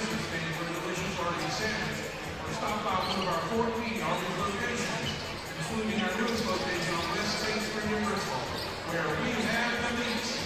business made with delicious Arby sandwich, or stop by one of our 14 Arby locations, including our newest location on West State Street in Bristol, where we have the meats.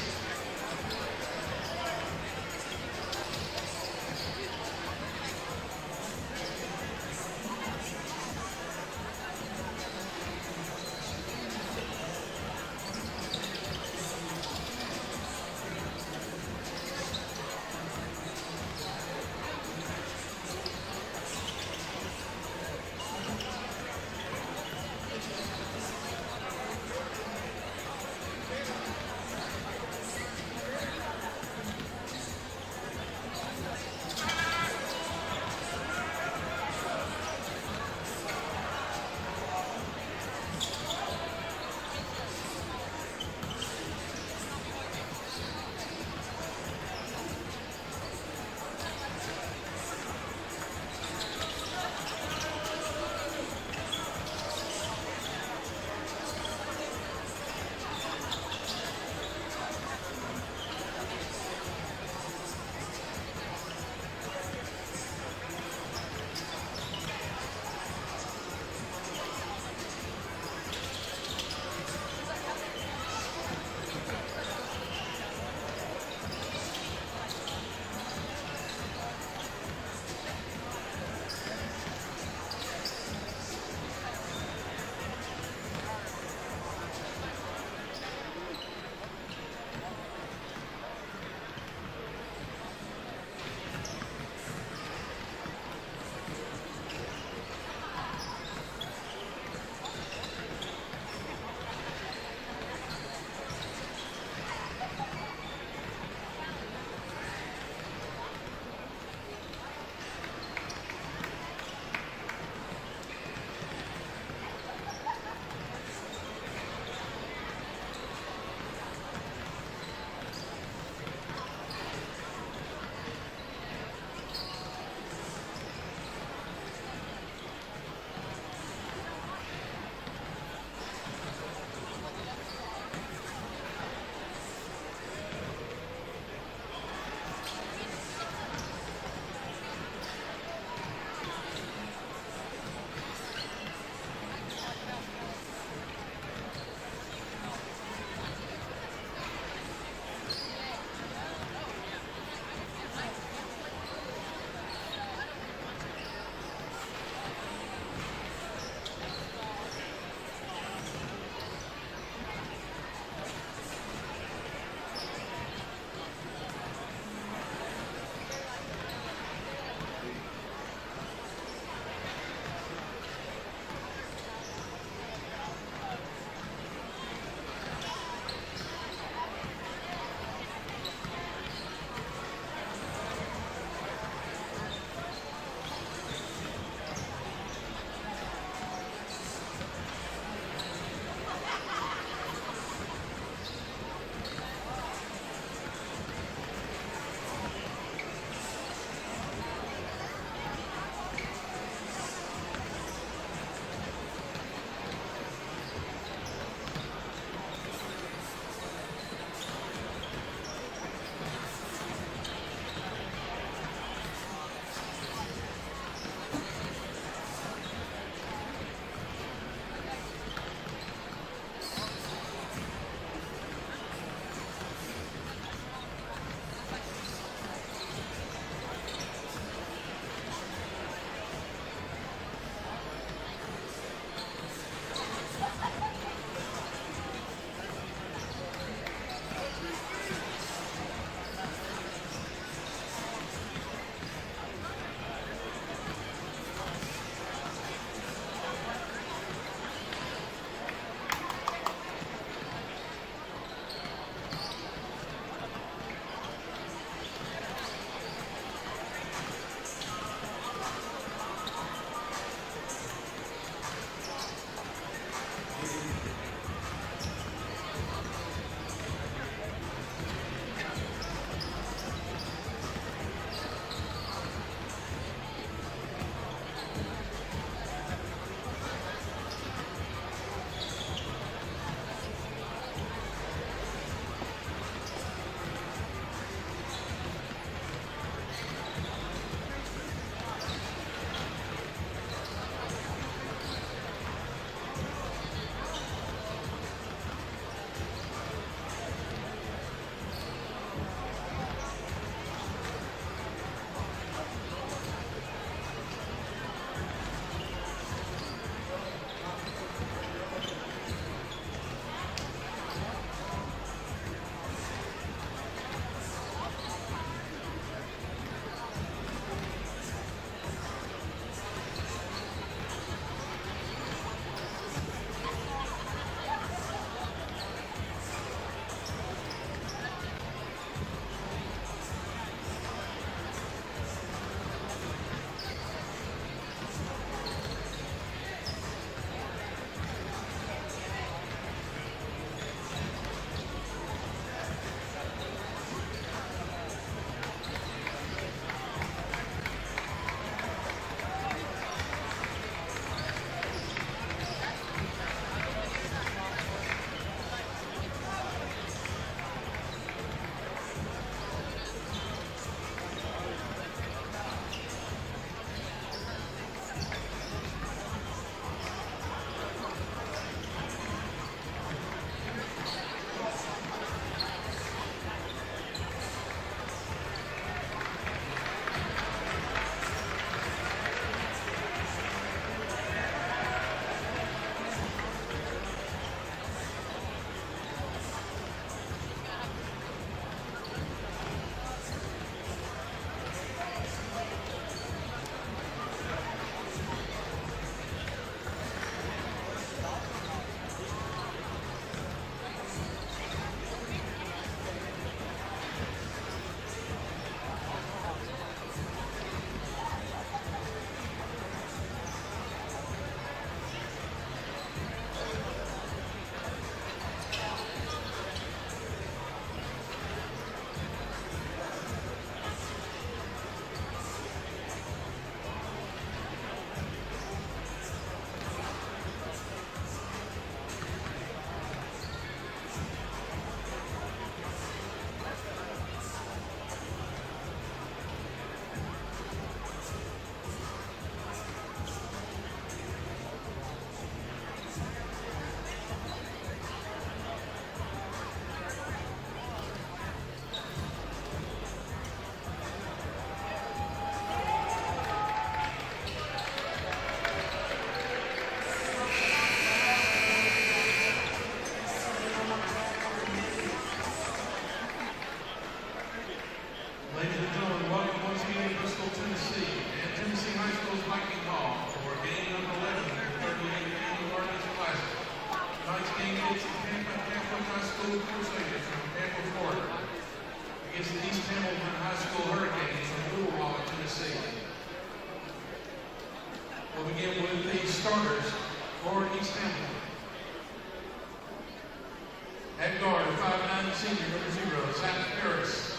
At guard, 5'9" senior, number 0, Zach Harris.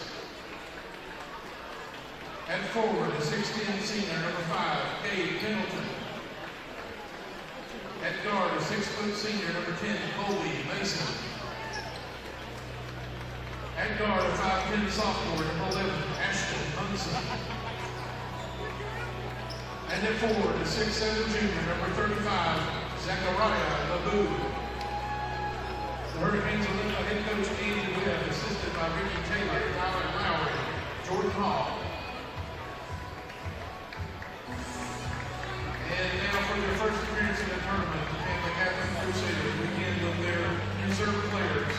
At forward, the 6'10" senior, number 5, Cade Pendleton. At guard, a 6' senior, number 10, Colby Mason. At guard, a 5'10" sophomore, number 11, Ashton Munson. And at forward, a 6'7" junior, number 35, Zachariah Labou. The Hurricanes are led by head coach Andy Webb, assisted by Ricky Taylor, Tyler Lowry, Jordan Hall. And now for their first appearance in the tournament, the Tampa Catholic Crusaders begin with their reserve players.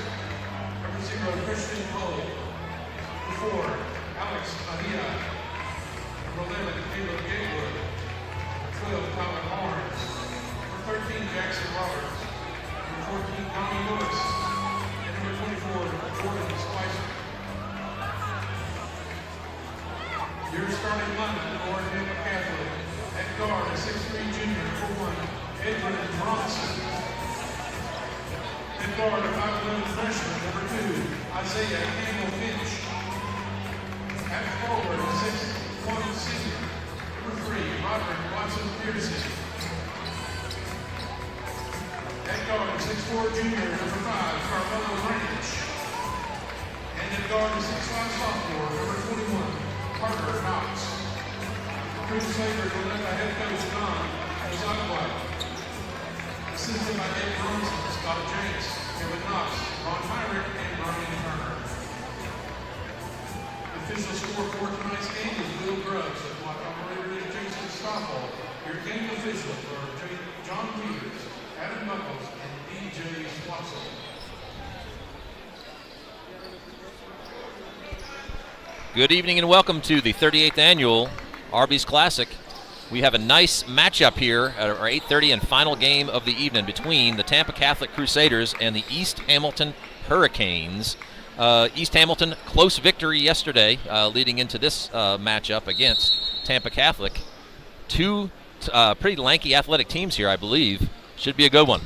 Number 0, Christian Cole. Number 4, Alex Mahia. Number 11, Caleb Gatewood. Number 12, Tyler Barnes. Number 13, Jackson Roberts. Number 14, Donnie Lewis. And number 24, Jordan Spicer. Your starting lineup for Tampa Catholic. At guard, a 6'3" junior, number 1, Edwin Bronson. At guard, a 5'11" freshman, number 2, Isaiah Campbell Finch. At forward, a 6'1" senior, number 3, Roderick Watson Pearson. At guard, a 6'4" junior, number 5, Carmelo Ranch. And at guard, a 6'5" sophomore, number 21, Carter Knox. Crusaders were led by head coach Don Ozagwa. Assisted by Dave Bronson, Scott Jenks, Kevin Knox, Ron Myrick, and Brian Turner. The official score for tonight's game is Will Grubbs. The block operator is Jason Stoffel. Your game officials are John Peters, Adam Buckles, and DJ Swatzel. Good evening and welcome to the 38th annual Arby's Classic. We have a nice matchup here at our 8:30 and final game of the evening between the Tampa Catholic Crusaders and the East Hamilton Hurricanes. East Hamilton, close victory yesterday, leading into this matchup against Tampa Catholic. Two pretty lanky athletic teams here, I believe. Should be a good one.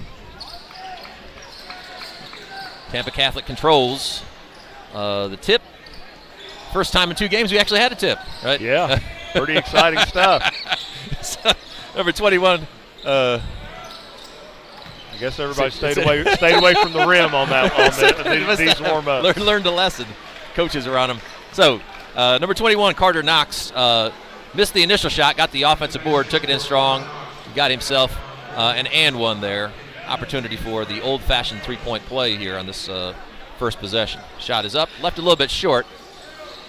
Tampa Catholic controls the tip. First time in 2 games we actually had a tip, right? Yeah. Pretty exciting stuff. So, number 21. I guess everybody stayed away from the rim on that these warm-ups. Learned a lesson. Coaches are on them. So, number 21, Carter Knox, missed the initial shot, got the offensive board, took it in strong, got himself an and one there. Opportunity for the old-fashioned three-point play here on this first possession. Shot is up, left a little bit short.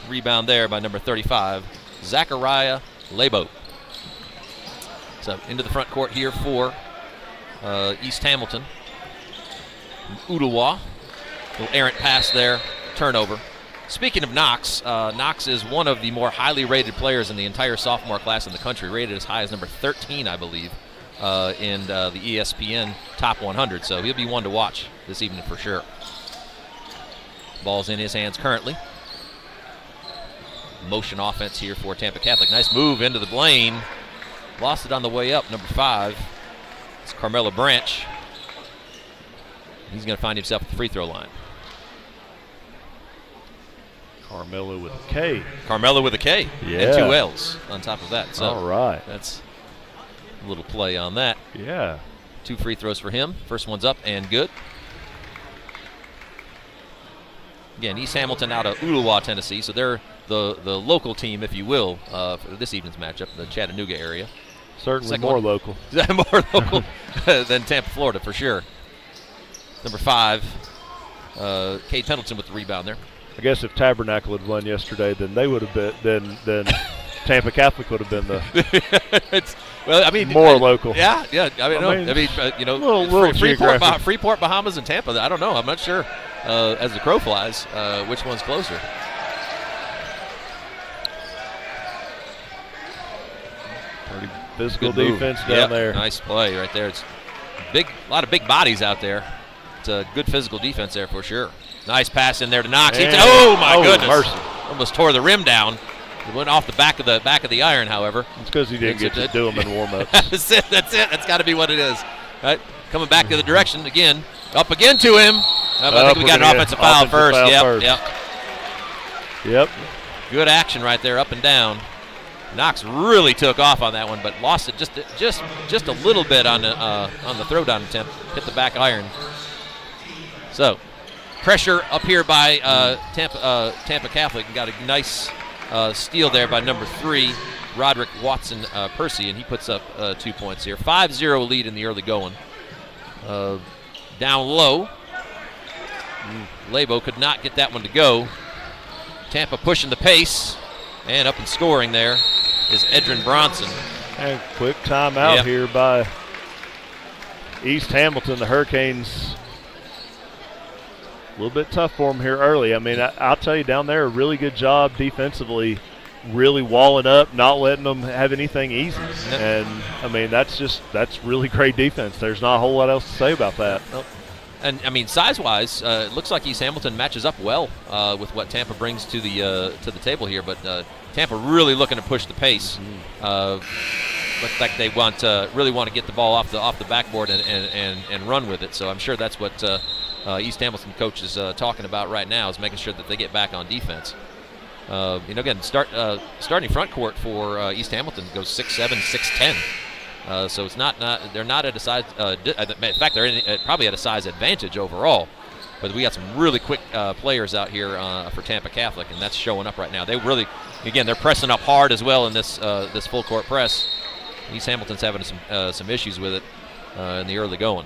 Rebound there by number 35. Zachariah Labo. So into the front court here for East Hamilton. Udawa. Little errant pass there. Turnover. Speaking of Knox, Knox is one of the more highly rated players in the entire sophomore class in the country. Rated as high as number 13, I believe, in the ESPN Top 100. So he'll be one to watch this evening for sure. Ball's in his hands currently. Motion offense here for Tampa Catholic. Nice move into the lane. Lost it on the way up, number 5. It's Carmelo Branch. He's going to find himself at the free throw line. Carmelo with a K. Carmelo with a K. Yeah. And 2 L's on top of that. So all right. That's a little play on that. Yeah. 2 free throws for him. First one's up and good. Again, East Hamilton out of Udawa, Tennessee, so they're the local team, if you will, for this evening's matchup, the Chattanooga area. Certainly more local. More local than Tampa, Florida, for sure. Number 5, Cade Pendleton with the rebound there. I guess if Tabernacle had won yesterday, then they would have been then Tampa Catholic would have been the more local. Yeah. Freeport, Bahamas, and Tampa. I don't know. I'm not sure. As the crow flies, which one's closer? Pretty physical defense down there. Nice play right there. It's a lot of big bodies out there. It's a good physical defense there for sure. Nice pass in there to Knox. Oh my goodness! Mercy. Almost tore the rim down. It went off the back of the iron, however. It's because he didn't get to do them in warm-ups. That's it. That's got to be what it is. Right? Coming back to the direction again. Up again to him. I think we got an offensive foul first. Yep. Good action right there, up and down. Knox really took off on that one, but lost it just a little bit on the throwdown attempt. Hit the back iron. So pressure up here by Tampa Catholic, and got a nice steal there by number 3, Roderick Watson Percy, and he puts up 2 points here. 5-0 lead in the early going. Down low, Labo could not get that one to go. Tampa pushing the pace, and up and scoring there is Edrin Bronson. And quick timeout here by East Hamilton. The Hurricanes, a little bit tough for them here early. I mean, I'll tell you, down there, a really good job defensively, really walling up, not letting them have anything easy. And, I mean, that's really great defense. There's not a whole lot else to say about that. And, I mean, size-wise, it looks like East Hamilton matches up well with what Tampa brings to the table here. But Tampa really looking to push the pace. Looks like they really want to get the ball off the backboard and run with it. So I'm sure that's what East Hamilton coach is talking about right now, is making sure that they get back on defense. Again, starting front court for East Hamilton goes 6'7", 6'10". So it's they're not at a size. In fact, they're probably at a size advantage overall. But we got some really quick players out here for Tampa Catholic, and that's showing up right now. They really, again, they're pressing up hard as well in this full court press. East Hamilton's having some issues with it in the early going.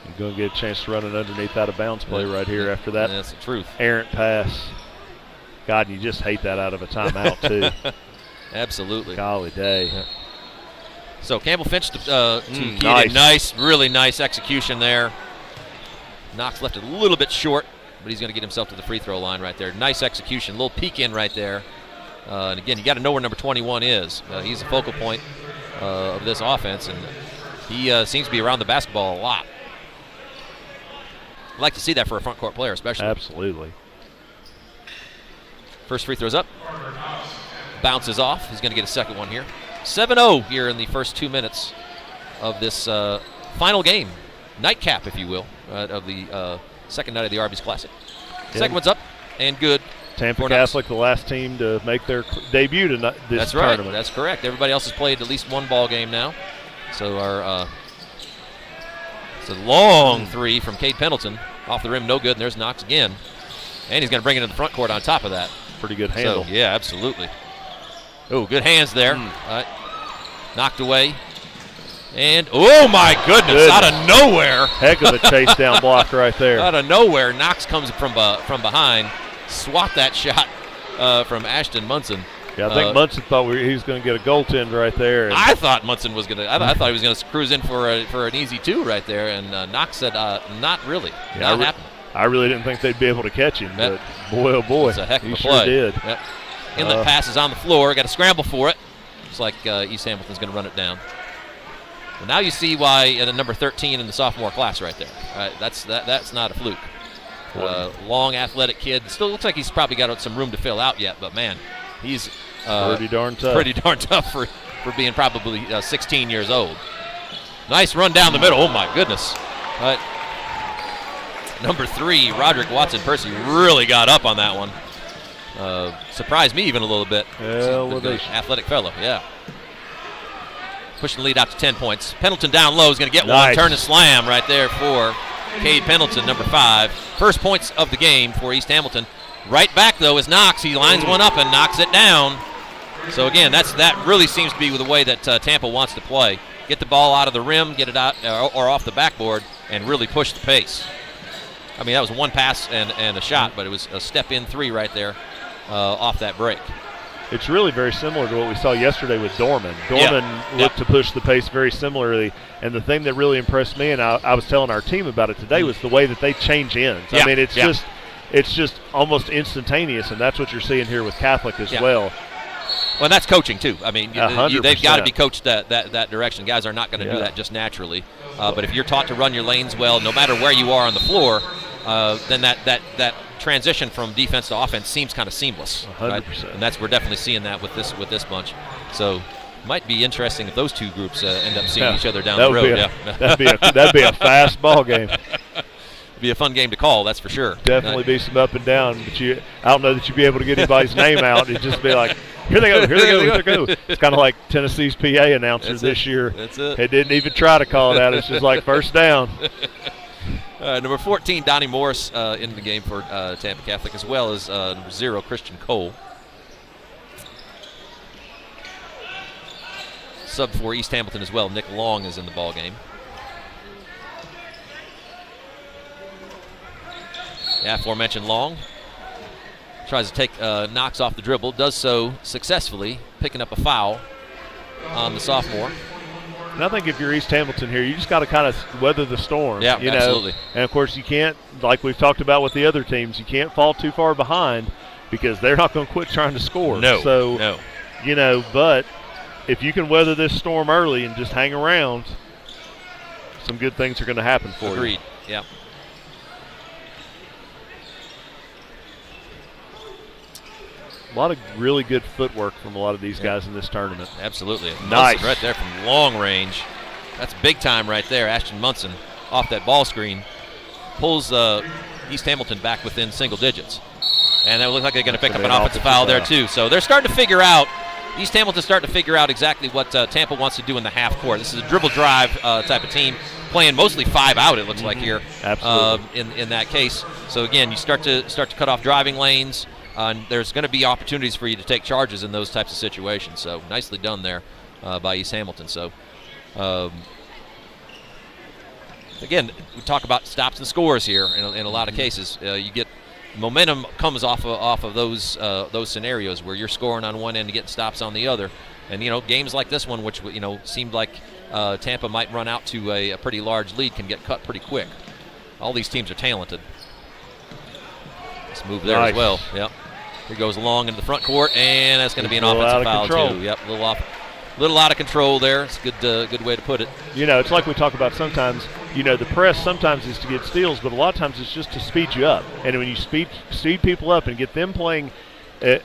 You're going to get a chance to run an underneath out of bounds play right here after that. That's the truth. Errant pass. God, you just hate that out of a timeout too. Absolutely. Golly day. Yeah. So Campbell Finch to Keating. Nice, really nice execution there. Knox left it a little bit short, but he's going to get himself to the free throw line right there. Nice execution, little peek in right there. And again, you got to know where number 21 is. He's a focal point of this offense, and he seems to be around the basketball a lot. I'd like to see that for a front court player, especially. Absolutely. First free throw's up. Bounces off. He's going to get a second one here. 7-0 here in the first 2 minutes of this final game. Nightcap, if you will, of the second night of the Arby's Classic. Second one's up and good. Tampa Catholic, the last team to make their debut tonight. That's right. Tournament. That's correct. Everybody else has played at least one ball game now. So it's a long three from Cade Pendleton. Off the rim, no good, and there's Knox again. And he's going to bring it in the front court on top of that. Pretty good handle. So, yeah, absolutely. Oh, good hands there. Knocked away. And, oh, my goodness, out of nowhere. Heck of a chase down block right there. Out of nowhere, Knox comes from behind. Swat that shot from Ashton Munson. Yeah, I think Munson thought he was going to get a goaltend right there. I thought Munson was going to. I thought he was going to cruise in for an easy 2 right there, and Knox said, "Not really, not happening." I really didn't think they'd be able to catch him, but boy, oh boy, it's a heck of a play. Sure did. Yep. Inlet pass is on the floor. Got to scramble for it. Looks like East Hamilton's going to run it down. Well, now you see why the number 13 in the sophomore class right there. That's not a fluke. Long, athletic kid. Still looks like he's probably got some room to fill out yet, but man, he's pretty darn tough. Pretty darn tough for being probably 16 years old. Nice run down the middle. Oh my goodness. Number 3, Roderick Watson Percy, really got up on that one. Surprised me even a little bit. Athletic fellow, yeah. Pushing the lead out to 10 points. Pendleton down low is going to get one. Turn and slam right there for Cade Pendleton, number 5. First points of the game for East Hamilton. Right back, though, is Knox. He lines one up and knocks it down. So, again, that really seems to be the way that Tampa wants to play. Get the ball out of the rim, get it out or off the backboard, and really push the pace. I mean, that was one pass and a shot, but it was a step-in 3 right there off that break. It's really very similar to what we saw yesterday with Dorman. Dorman looked to push the pace very similarly, and the thing that really impressed me, and I was telling our team about it today, was the way that they change ends. I mean, it's just almost instantaneous, and that's what you're seeing here with Catholic as well. Well, that's coaching too. I mean, they've got to be coached that direction. Guys are not going to do that just naturally. But if you're taught to run your lanes well, no matter where you are on the floor, then that transition from defense to offense seems kind of seamless. 100%. Right? And we're definitely seeing that with this bunch. So might be interesting if those two groups end up seeing each other down the road. That'd be a fast ball game. be a fun game to call, that's for sure. Definitely be some up and down, but I don't know that you'd be able to get anybody's name out. It'd just be like, here they go, here they go, here they go. It's kind of like Tennessee's PA announcer this year. That's it. They didn't even try to call it out. It's just like first down. Number 14, Donnie Morris in the game for Tampa Catholic, as well as number 0, Christian Cole. Sub for East Hamilton as well. Nick Long is in the ball game. Yeah, aforementioned Long tries to take Knox off the dribble, does so successfully, picking up a foul on the sophomore. And I think if you're East Hamilton here, you just got to kind of weather the storm. Yeah, you absolutely. know? And, of course, you can't, like we've talked about with the other teams, you can't fall too far behind because they're not going to quit trying to score. No. You know, but if you can weather this storm early and just hang around, some good things are going to happen for you. Agreed, yeah. A lot of really good footwork from a lot of these guys in this tournament. Absolutely. Nice. Munson right there from long range. That's big time right there. Ashton Munson off that ball screen pulls East Hamilton back within single digits. And that looks like they're going to pick up an offensive foul there too. So they're starting to figure out, East Hamilton's starting to figure out exactly what Tampa wants to do in the half court. This is a dribble drive type of team, playing mostly 5 out, it looks like here. Absolutely. In that case. So again, you start to cut off driving lanes. There's going to be opportunities for you to take charges in those types of situations. So nicely done there by East Hamilton. So again, we talk about stops and scores here in a lot of cases. You get momentum comes off of those scenarios where you're scoring on one end and getting stops on the other. And games like this one, which seemed like Tampa might run out to a pretty large lead, can get cut pretty quick. All these teams are talented. Nice move there as well. Yep. Here goes Long into the front court, and that's going to be an offensive foul too. Yep, a little out of control there. It's a good way to put it. It's like we talk about sometimes. The press sometimes is to get steals, but a lot of times it's just to speed you up. And when you speed people up and get them playing at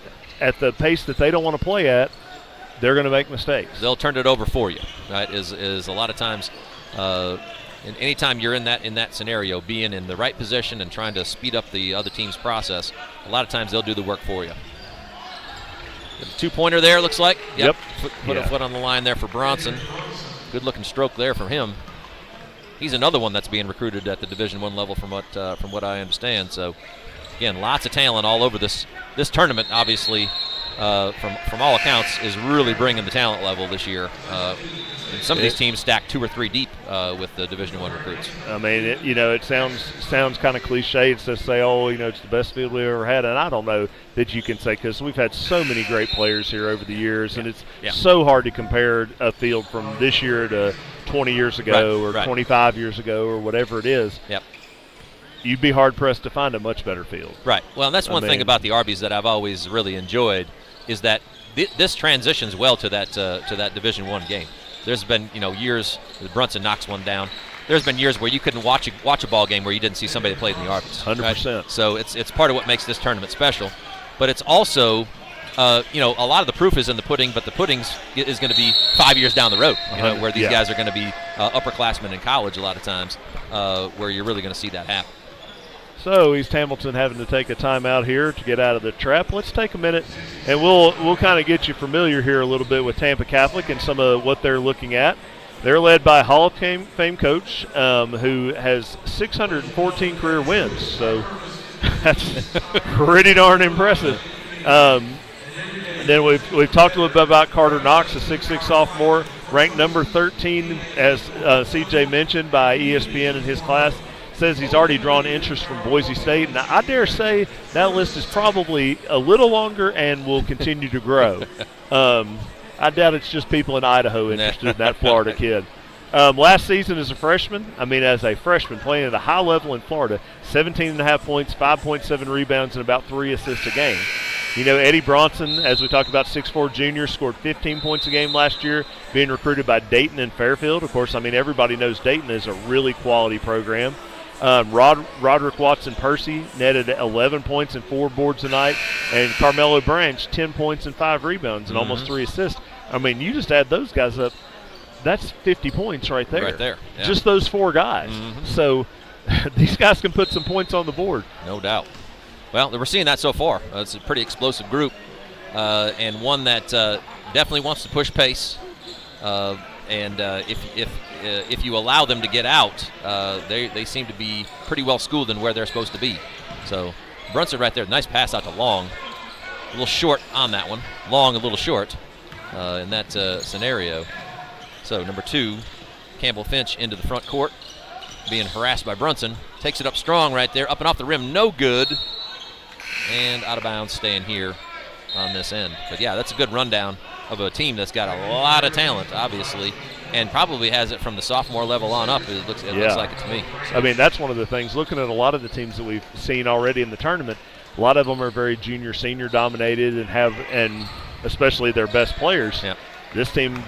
the pace that they don't want to play at, they're going to make mistakes. They'll turn it over for you. Right? Is a lot of times. And anytime you're in that scenario, being in the right position and trying to speed up the other team's process, a lot of times they'll do the work for you. The 2-pointer there, looks like. Yep. Put a foot on the line there for Bronson. Good-looking stroke there from him. He's another one that's being recruited at the Division I level from what I understand. So, again, lots of talent all over this tournament, obviously, from all accounts, is really bringing the talent level this year. And some of these teams stack 2 or 3 deep with the Division I recruits. I mean, it sounds kind of cliche. It's to say, it's the best field we've ever had, and I don't know that you can say, because we've had so many great players here over the years, and it's so hard to compare a field from this year to 20 years ago or 25 years ago or whatever it is. Yep. You'd be hard-pressed to find a much better field. Right. Well, and that's one thing about the Arby's that I've always really enjoyed is that this transitions well to that Division I game. There's been years Brunson knocks one down. There's been years where you couldn't watch a ball game where you didn't see somebody play in the Arby's. 100%. Right? So it's part of what makes this tournament special. But it's also a lot of the proof is in the pudding, but the pudding is going to be 5 years down the road. Where these guys are going to be upperclassmen in college a lot of times, where you're really going to see that happen. So East Hamilton having to take a timeout here to get out of the trap. Let's take a minute, and we'll kind of get you familiar here a little bit with Tampa Catholic and some of what they're looking at. They're led by Hall of Fame coach who has 614 career wins. So that's pretty darn impressive. Then we've talked a little bit about Carter Knox, a 6'6 sophomore, ranked number 13, as CJ mentioned, by ESPN in his class. Says he's already drawn interest from Boise State. Now, I dare say that list is probably a little longer and will continue to grow. I doubt it's just people in Idaho interested in that Florida kid. Last season as a freshman, playing at a high level in Florida, 17.5 points, 5.7 rebounds, and about 3 assists a game. Eddie Bronson, as we talked about, 6'4 junior, scored 15 points a game last year, being recruited by Dayton and Fairfield. Of course, everybody knows Dayton is a really quality program. Roderick Watson-Percy netted 11 points and 4 boards a night, and Carmelo Branch 10 points and 5 rebounds and almost 3 assists. You just add those guys up, that's 50 points right there. Right there. Yeah. Just those 4 guys. So, these guys can put some points on the board. No doubt. Well, we're seeing that so far. It's a pretty explosive group, and one that definitely wants to push pace. And if you allow them to get out, they seem to be pretty well schooled in where they're supposed to be. So Brunson right there, nice pass out to Long. A little short on that one. Long a little short in that scenario. So number 2, Campbell Finch into the front court, being harassed by Brunson. Takes it up strong right there, up and off the rim, no good. And out of bounds, staying here on this end. But yeah, that's a good rundown of a team that's got a lot of talent, obviously, and probably has it from the sophomore level on up. It looks like it to me. So. I mean, that's one of the things. Looking at a lot of the teams that we've seen already in the tournament, a lot of them are very junior, senior dominated, and especially their best players. Yep. This team,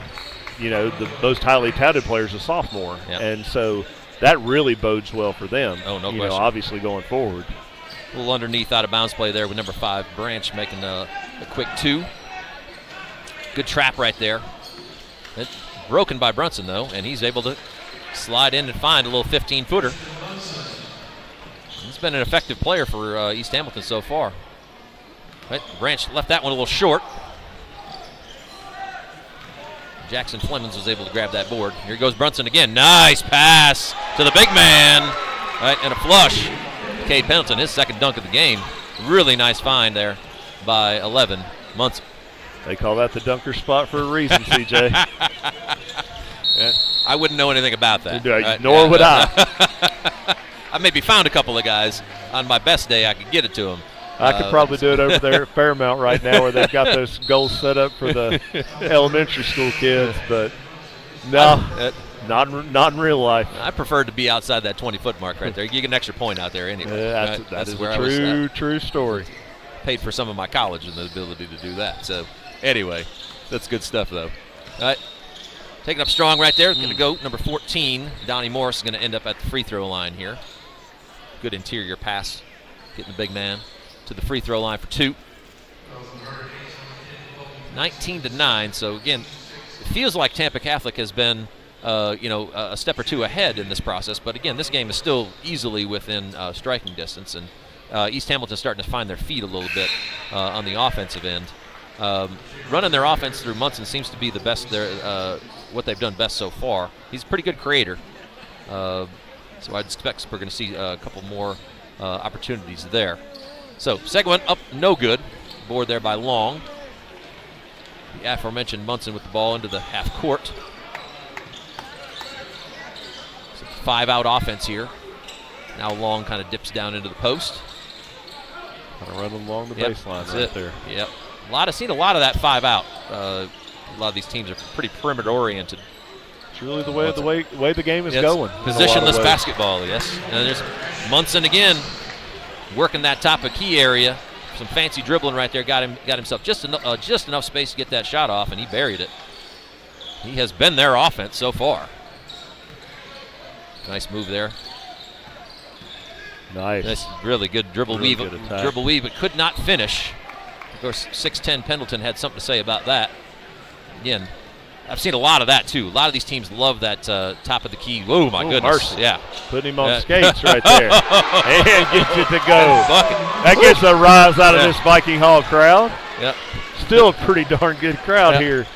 the most highly touted player is a sophomore, yep. And so that really bodes well for them. Oh, no question. Obviously going forward. A little underneath out of bounds play there with number 5, Branch, making a quick 2. Good trap right there. It's broken by Brunson, though, and he's able to slide in and find a little 15-footer. He's been an effective player for East Hamilton so far. But Branch left that one a little short. Jackson Flemings was able to grab that board. Here goes Brunson again. Nice pass to the big man. Right, and a flush. Cade Pendleton, his second dunk of the game. Really nice find there by 11, Munson. They call that the dunker spot for a reason, CJ. I wouldn't know anything about that. Nor would I. I maybe found a couple of guys. On my best day, I could get it to them. I could probably do it over there at Fairmount right now where they've got those goals set up for the elementary school kids, but no. Not in real life. I prefer to be outside that 20-foot mark right there. You get an extra point out there anyway. That is a true story. Paid for some of my college and the ability to do that. So, anyway, that's good stuff, though. All right, taking up strong right there. Going to go number 14. Donnie Morris is going to end up at the free throw line here. Good interior pass, getting the big man to the free throw line for 2. 19-9. So again, it feels like Tampa Catholic has been a step or two ahead in this process. But again, this game is still easily within striking distance, and East Hamilton's starting to find their feet a little bit on the offensive end. Running their offense through Munson seems to be the best. What they've done best so far. He's a pretty good creator, so I'd expect we're going to see a couple more opportunities there. So second one up, no good. Board there by Long. The aforementioned Munson with the ball into the half court. 5-out offense here. Now Long kind of dips down into the post. Kind of running along the baseline right there. Yep. Seen a lot of that 5-out. A lot of these teams are pretty perimeter oriented. It's really the way the game is going. Positionless basketball, yes. And there's Munson again working that top of key area. Some fancy dribbling right there. Got himself just enough space to get that shot off, and he buried it. He has been their offense so far. Nice move there. Nice. Really good dribble really weave. Good dribble weave, but could not finish. Of course, 6'10" Pendleton had something to say about that. Again, I've seen a lot of that too. A lot of these teams love that top of the key. Oh my goodness! Mercy. Yeah, putting him on skates right there, and gets it to go. Bucket. That gets a rise out of this Viking Hall crowd. Yep. Still a pretty darn good crowd here.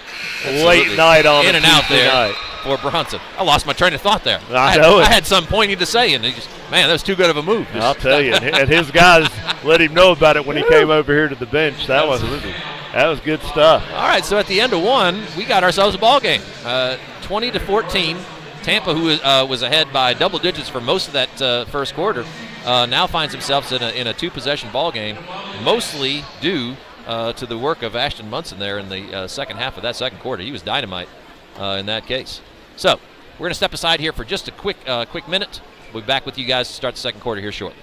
Absolutely. Late night on in a and out Tuesday there night. For Bronson. I lost my train of thought there. I know it. I had something pointy to say, and that was too good of a move. I'll tell you, and his guys let him know about it when he came over here to the bench. That was good stuff. All right, so at the end of one, we got ourselves a ball game. 20-14. Tampa, who was ahead by double digits for most of that first quarter, now finds themselves in a two-possession ball game, mostly due to the work of Ashton Munson there in the second half of that second quarter. He was dynamite in that case. So we're going to step aside here for just a quick minute. We'll be back with you guys to start the second quarter here shortly.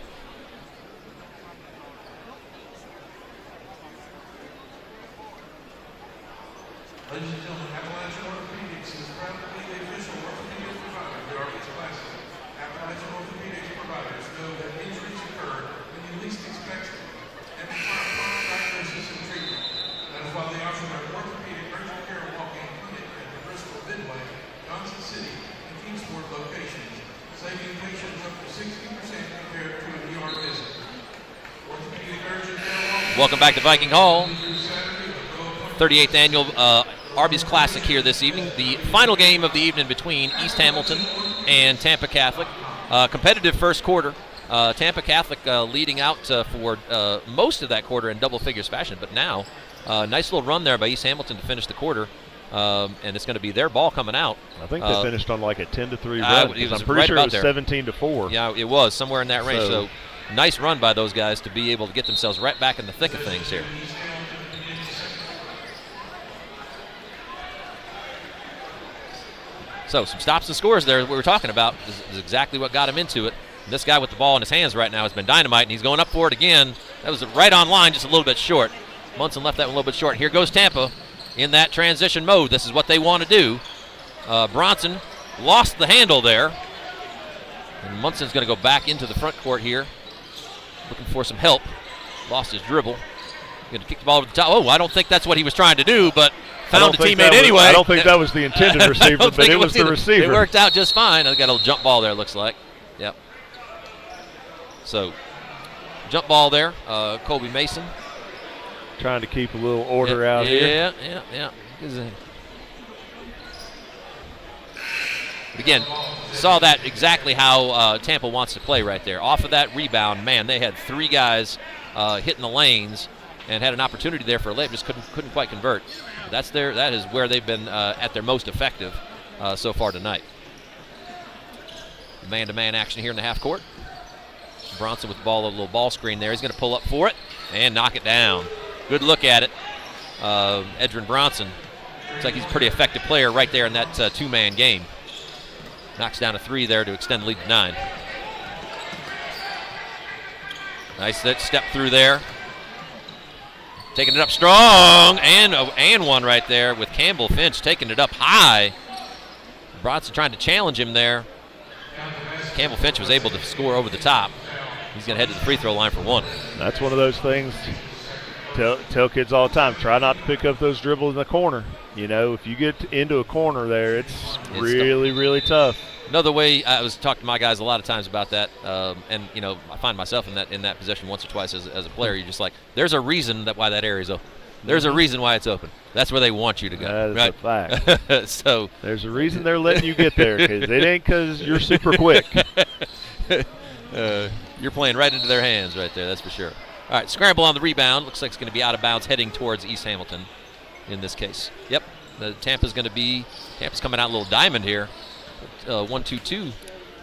Ladies and gentlemen, Appalachian Orthopedics is proud to be the official orthopedic provider of the Arby's Classic. Appalachian Orthopedics providers know that injuries occur when you least expect them and require prompt diagnosis and treatment. That is why they offer their orthopedic urgent care walk-in clinic at the Bristol, Midway, Johnson City, and Kingsport locations, saving patients up to 60% Welcome back to Viking Hall. 38th annual Arby's Classic here this evening. The final game of the evening between East Hamilton and Tampa Catholic. Competitive first quarter. Tampa Catholic leading out for most of that quarter in double figures fashion, but now nice little run there by East Hamilton to finish the quarter, and it's going to be their ball coming out. I think they finished on like a 10-3 run. I'm pretty sure it was 17-4. Yeah, it was somewhere in that range. So nice run by those guys to be able to get themselves right back in the thick of things here. So some stops and scores there that we were talking about is exactly what got him into it. And this guy with the ball in his hands right now has been dynamite, and he's going up for it again. That was right on line, just a little bit short. Munson left that one a little bit short. Here goes Tampa in that transition mode. This is what they want to do. Bronson lost the handle there. And Munson's going to go back into the front court here, looking for some help. Lost his dribble. Going to kick the ball over the top. Oh, I don't think that's what he was trying to do, but found a teammate anyway. I don't think that was the intended receiver, but it was the receiver. It worked out just fine. I got a jump ball there, looks like. Yep. So, jump ball there. Colby Mason. Trying to keep a little order out here. Yeah. Again, saw that exactly how Tampa wants to play right there. Off of that rebound, man, they had three guys hitting the lanes and had an opportunity there for a layup, just couldn't quite convert. That is where they've been at their most effective so far tonight. Man-to-man action here in the half court. Bronson with the ball, a little ball screen there. He's going to pull up for it and knock it down. Good look at it. Edrin Bronson. Looks like he's a pretty effective player right there in that two-man game. Knocks down a three there to extend the lead to 9. Nice step through there. Taking it up strong, and one right there with Campbell Finch taking it up high. Bronson trying to challenge him there. Campbell Finch was able to score over the top. He's going to head to the free throw line for one. That's one of those things. Tell kids all the time, try not to pick up those dribbles in the corner. You know, if you get into a corner there, it's really, really tough. Another way, I was talking to my guys a lot of times about that, and you know, I find myself in that position once or twice as a player. You're just like, there's a reason why that area's open. There's a reason why it's open. That's where they want you to go. That is a fact. So there's a reason they're letting you get there, because it ain't because you're super quick. You're playing right into their hands right there, that's for sure. All right, scramble on the rebound. Looks like it's going to be out of bounds heading towards East Hamilton in this case. Yep, Tampa's coming out a little diamond here. 1-2-2.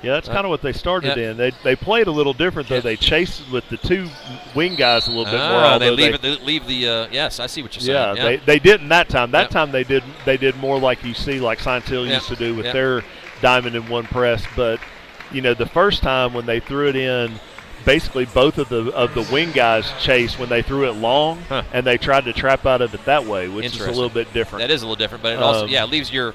Yeah, that's kind of what they started in. They played a little different, though. They chased with the two wing guys a little bit more. They leave the yes, I see what you're saying. Yeah, they didn't that time. That time they did more like you see, like Scientil used to do with their diamond in one press. But, you know, the first time when they threw it in, basically both of the wing guys chased when they threw it long, and they tried to trap out of it that way, which is a little bit different. That is a little different, but it also leaves your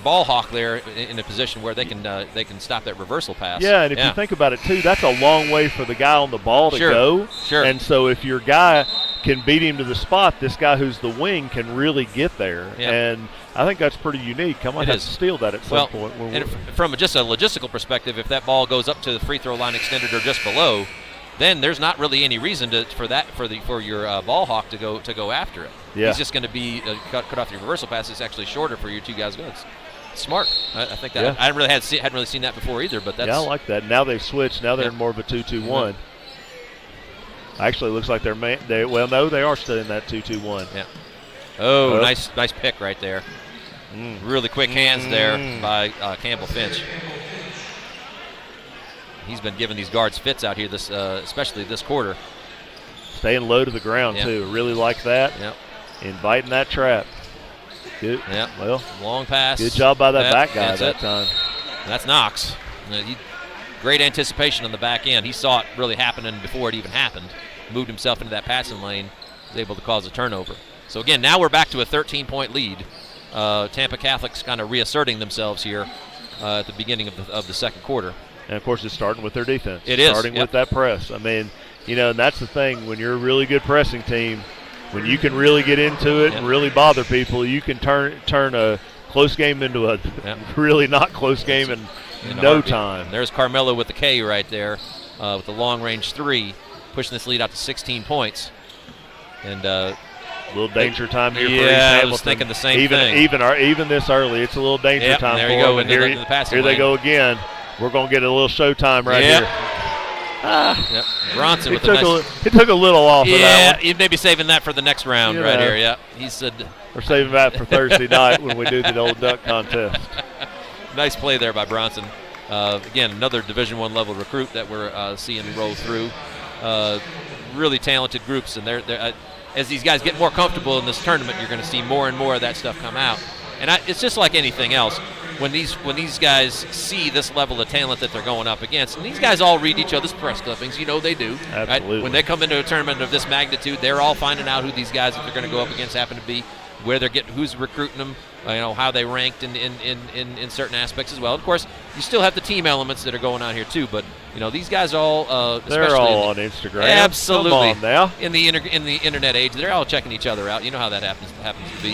ball hawk there in a position where they can stop that reversal pass. Yeah, and if you think about it too, that's a long way for the guy on the ball to go. Sure. And so if your guy can beat him to the spot, this guy who's the wing can really get there. Yeah. And I think that's pretty unique. I might have to steal that at some point. And from just a logistical perspective, if that ball goes up to the free throw line extended or just below, then there's not really any reason for your ball hawk to go after it. Yeah. He's just going to be cut off the reversal pass. It's actually shorter for your two guys. It's smart. I think that I hadn't really seen that before either. But that's I like that. Now they've switched. Now they're in more of a 2-2-1. Actually, it looks like they are still in that 2-2-1. Yeah. Oh, nice pick right there. Really quick hands there by Campbell Finch. He's been giving these guards fits out here, especially this quarter. Staying low to the ground, too. Really like that. Yep. Inviting that trap. Good. Yep. Well, long pass. Good job by that back guy that time. And that's Knox. Great anticipation on the back end. He saw it really happening before it even happened. Moved himself into that passing lane. Was able to cause a turnover. So, again, now we're back to a 13-point lead. Tampa Catholic's kind of reasserting themselves here at the beginning of the second quarter. And, of course, it's starting with their defense. It is. Starting with that press. I mean, you know, and that's the thing. When you're a really good pressing team, when you can really get into it and really bother people, you can turn a close game into a really not close game in no time. There's Carmelo with the K right there with the long-range three. pushing this lead out to 16 points. And a little danger time here for East Hamilton. Yeah, I was thinking the same thing. Even this early, it's a little danger time there for you go. them. And in the passing here they lane. go again. We're going to get a little showtime right here. Yep. Bronson with It took a little off of that Yeah, one. you'd maybe saving that for the next round right here. Yeah, he said. We're saving that for Thursday night when we do the old duck contest. Nice play there by Bronson. Again, another Division I level recruit that we're seeing roll through. Really talented groups, and they're as these guys get more comfortable in this tournament, you're going to see more and more of that stuff come out. And it's just like anything else. When these guys see this level of talent that they're going up against, and these guys all read each other's press clippings, they do. Absolutely. Right? When they come into a tournament of this magnitude, they're all finding out who these guys that they're going to go up against happen to be, where they're getting, who's recruiting them, how they ranked in certain aspects as well. Of course, you still have the team elements that are going on here too, but these guys all they're all on Instagram. Absolutely. Come on now. In the internet age, they're all checking each other out. You know how that happens to be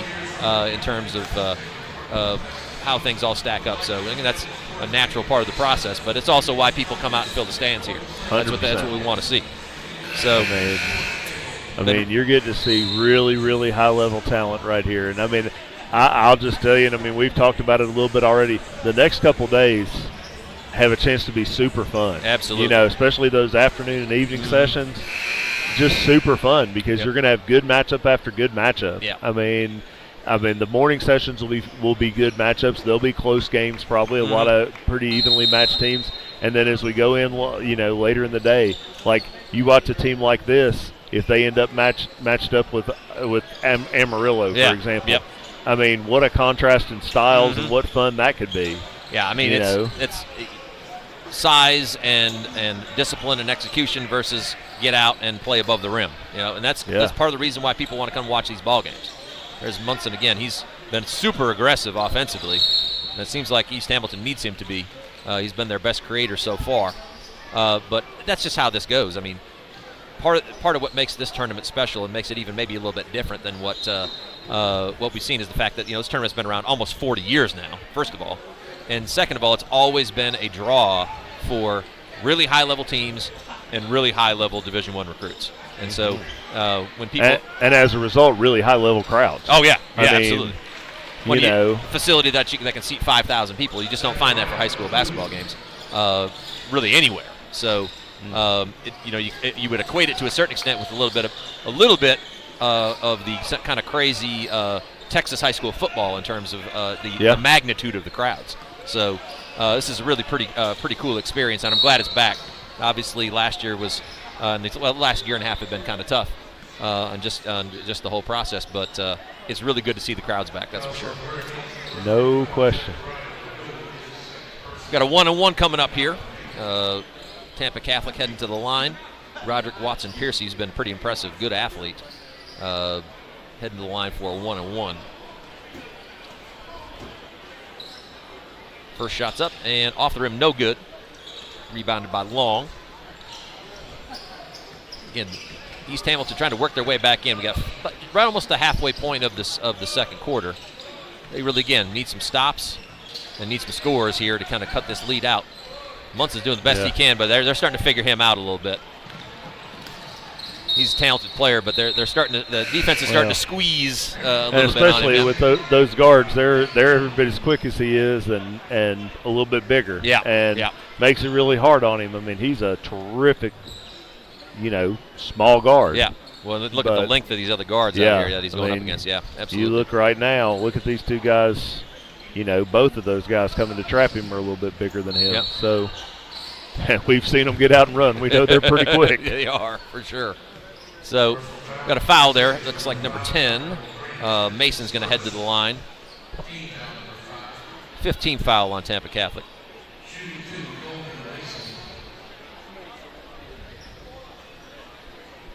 in terms of how things all stack up. So I think that's a natural part of the process, but it's also why people come out and fill the stands here. That's what we want to see. So I mean, you're getting to see really, really high-level talent right here. And, I mean, I'll just tell you, and, I mean, we've talked about it a little bit already. The next couple days have a chance to be super fun. Absolutely. Especially those afternoon and evening sessions, just super fun because you're going to have good matchup after good matchup. Yeah. I mean, the morning sessions will be good matchups. They'll be close games, probably a lot of pretty evenly matched teams. And then as we go in, later in the day, like you watch a team like this, if they end up matched up with Amarillo, for example. Yep. I mean, what a contrast in styles and what fun that could be. Yeah, I mean, it's size and discipline and execution versus get out and play above the rim. And that's part of the reason why people want to come watch these ball games. There's Munson again. He's been super aggressive offensively, and it seems like East Hamilton needs him to be. He's been their best creator so far, but that's just how this goes. I mean, part of what makes this tournament special and makes it even maybe a little bit different than what we've seen is the fact that this tournament's been around almost 40 years now. First of all, and second of all, it's always been a draw for really high-level teams and really high-level Division I recruits. And so when people and as a result, really high-level crowds. Oh yeah, I mean, absolutely. When facility that can seat 5,000 people, you just don't find that for high school basketball games, really anywhere. So you would equate it to a certain extent with a little bit of the kind of crazy Texas high school football in terms of the magnitude of the crowds. So this is a really pretty cool experience, and I'm glad it's back. Obviously, last year was. Last year and a half have been kind of tough on just the whole process, but it's really good to see the crowds back, that's for sure. No question. Got a 1-on-1 coming up here. Tampa Catholic heading to the line. Roderick Watson-Piercy has been pretty impressive, good athlete, heading to the line for a 1-on-1. First shot's up and off the rim, no good. Rebounded by Long. Again, East Hamilton trying to work their way back in. We got right almost the halfway point of the second quarter. They really, again, need some stops and need some scores here to kind of cut this lead out. Munson's doing the best he can, but they're starting to figure him out a little bit. He's a talented player, but the defense is starting to squeeze a little bit on him. Especially with those guards, they're every bit as quick as he is and a little bit bigger. Makes it really hard on him. I mean, he's a terrific, small guard. Yeah. Well, look at the length of these other guards out here that he's going up against. Yeah, absolutely. You look right now, look at these two guys, both of those guys coming to trap him are a little bit bigger than him. Yep. So we've seen them get out and run. We know they're pretty quick. They are, for sure. So got a foul there. Looks like number 10. Mason's going to head to the line. 15 foul on Tampa Catholic.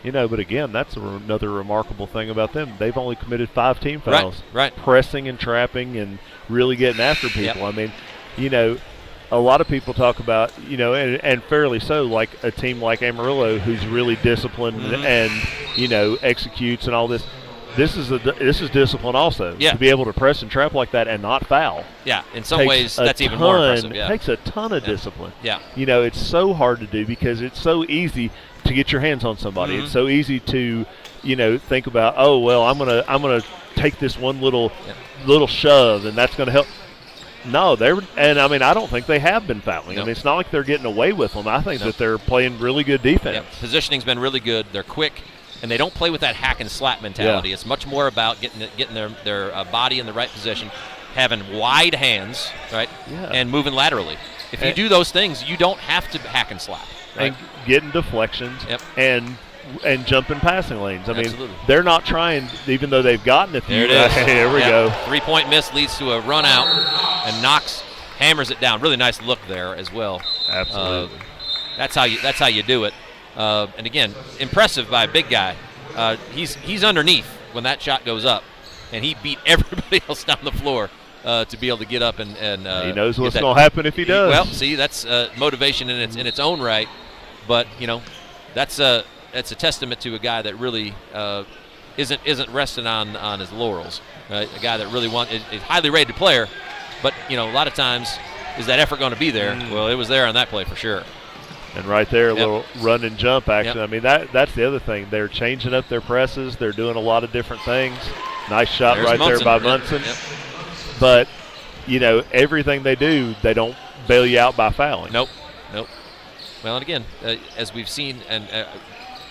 But again, that's another remarkable thing about them. They've only committed 5 team fouls. Right. Pressing and trapping and really getting after people. Yep. I mean, a lot of people talk about, and fairly so, like a team like Amarillo who's really disciplined and, executes and all this. this is discipline also. Yeah. To be able to press and trap like that and not foul. Yeah, in some ways that's even more impressive. Yeah. It takes a ton of discipline. Yeah. It's so hard to do because it's so easy to get your hands on somebody. Mm-hmm. It's so easy to, think about, oh well, I'm gonna take this one little shove and that's gonna help. No, I don't think they have been fouling. No. It's not like they're getting away with them. I think that they're playing really good defense. Yep. Positioning's been really good. They're quick, and they don't play with that hack and slap mentality. Yeah. It's much more about getting their body in the right position, having wide hands, right, and moving laterally. If you do those things, you don't have to hack and slap. Right? And getting deflections and jumping passing lanes. Absolutely. They're not trying, even though they've gotten a few. There it is. There we go. 3-point miss leads to a run out, and Knox hammers it down. Really nice look there as well. Absolutely. That's how you do it. And again, impressive by a big guy. He's underneath when that shot goes up, and he beat everybody else down the floor to be able to get up and he knows what's going to happen if he does. Well, see, that's motivation in its own right, but that's a testament to a guy that really isn't resting on his laurels. A guy that really is a highly rated player, but a lot of times is that effort going to be there? Well, it was there on that play for sure. And right there, a little run and jump action. Yep. That's the other thing. They're changing up their presses. They're doing a lot of different things. Nice shot There's right Munson. there by Munson. Yep. But, everything they do, they don't bail you out by fouling. Nope. Well, and again, as we've seen